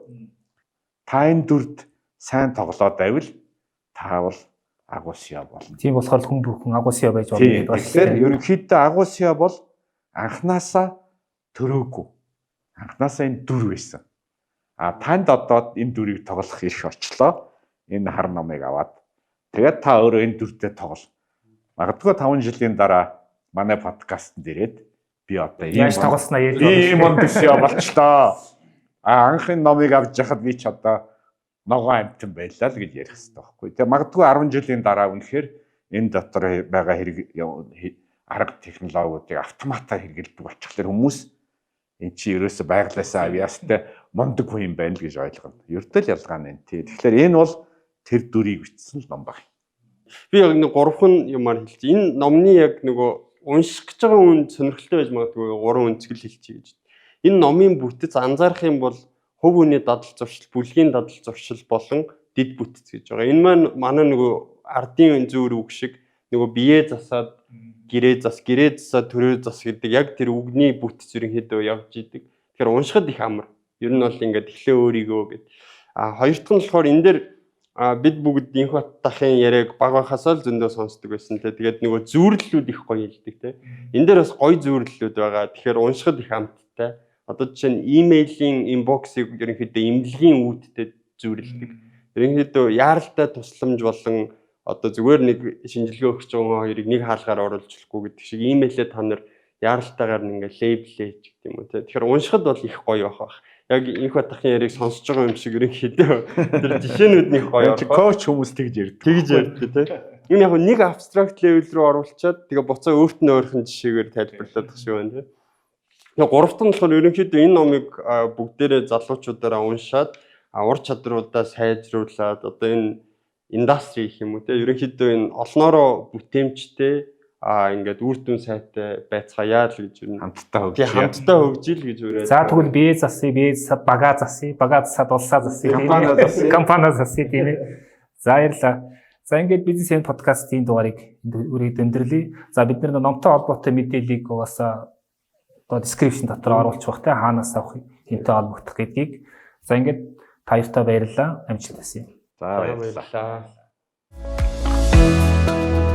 Та энэ дүрд сайн тоглоод байвал та бол агуу CEO болно. Тийм болохоор хүн бүхэн агуу CEO байж болно гэдэг байна. Тэгэхээр ерөнхийдөө агуу CEO бол анханасаа төрөөгүй. Анханасаа энэ дүр байсан. Танд одоо энэ дүрийг тоглох ирэх очлоо. Энэ хар номыг аваад тэгээд та өөрөө энэ дүрдээ тоглол. Магадгүй 5 жилийн дараа манай подкастт ирээд би одоо яаж тоглосноо ярьж ийм ондсё болчлоо. Анхны номыг авч яхад би ч одоо ногоо амтан байлаа л гэж ярих хэрэгтэй байхгүй. Тэгээ магадгүй 10 жилийн дараа үнэхээр энэ дотор байгаа арга технологиудыг автоматар хэрэглэдэг болчихлоор хүмүүс эн чи ерөөсө байглаасаа авьяастай мундаг хүн юм байна л гэж ойлгоно. Ердөө л ялгаа нь тий. Тэгэхээр энэ бол тэр дүрийг бичсэн л ном баг. Би яг нэг 3 юмар хэлчих. Энэ номны яг нөгөө унших гэж байгаа хүн сонирхолтой байж магадгүй 3 үнцгэл хэлчихье гэж. Энэ номын бүтэц анзаарах юм бол хувь хүний дадал зуршил, бүлгийн дадал зуршил болон дид бүтэц гэж байгаа. Энэ маань манай нөгөө ардын зүүр үг шиг нөгөө бие засаад гэрээ засаад төрөө зас гэдэг яг тэр үгний бүтэц ерөнхийдөө явж идэг. Тэгэхээр уншихад их амар. Ер нь бол ингээд эхлээ өөрийгөө гэд. Хоёр дахь нь болохоор энэ дээр бид бүгд инх баттахын яриаг баг байхасаа л зөндөө сонсдог байсан те. Тэгээд нөгөө зүйрлэлүүд их гоё хэлдэг те. Энэ дээр бас гоё зүйрлэлүүд байгаа. Тэгэхээр уншихад их амттай. Одоо жишээ нь имэйлийн инбоксыг ерөнхийдөө имлэгийн үүдтэй зүйрлдэг. Ерөнхийдөө яаралтай тусламж болон одоо зүгээр нэг шинжилгээ өгч байгаа хоёрыг нэг хаалгаар оруулж болохгүй гэдэг шиг имэйлээ та нар яаралтайгаар ингээ лейблээ ч гэдэг юм уу те. Тэгэхээр уншихад бол их гоё байх. Яг инх баттахын яриг сонсож байгаа юм шиг ерөнхийдөө тэр жишээнүүд нь их гоё. Коуч хүмүүс тэгж ярьдаг. Тэгж ярьдаг те. Энэ яг нэг абстракт левел рүү оруулчаад тэгээ буцаа өөрт нь өөрхөн жишээгээр тайлбарлаад тах шиг байна те. Тэгээ гуравт нь болохоор ерөнхийдөө энэ номыг бүгдээрээ залуучуудаараа уншаад ур чадруудаа сайжруулад одоо энэ индастри гэх юм уу те ерөнхийдөө энэ олноороо бүтээмжтэй ингээд үр дүн сайтай байцгаая л гэж юу хамтдаа хамтдаа хөгжил гэж үрээд. За тэгвэл бие засъя, бие засаад бага засъя, бага засаад улсаа засъя, компани засъя тийм ээ. За баярлалаа. За ингээд бизнес энд подкастын дугаарыг үргэлж өндөрлөе. За бид нар номтой холбоотой мэдээллийг бас одоо description дотор оруулж байх те хаанаас авах, хинтээ холбогдох гэдгийг. За ингээд та хоёртаа баярлалаа. Амжилт хүсье. За баярлалаа. Баярлалаа.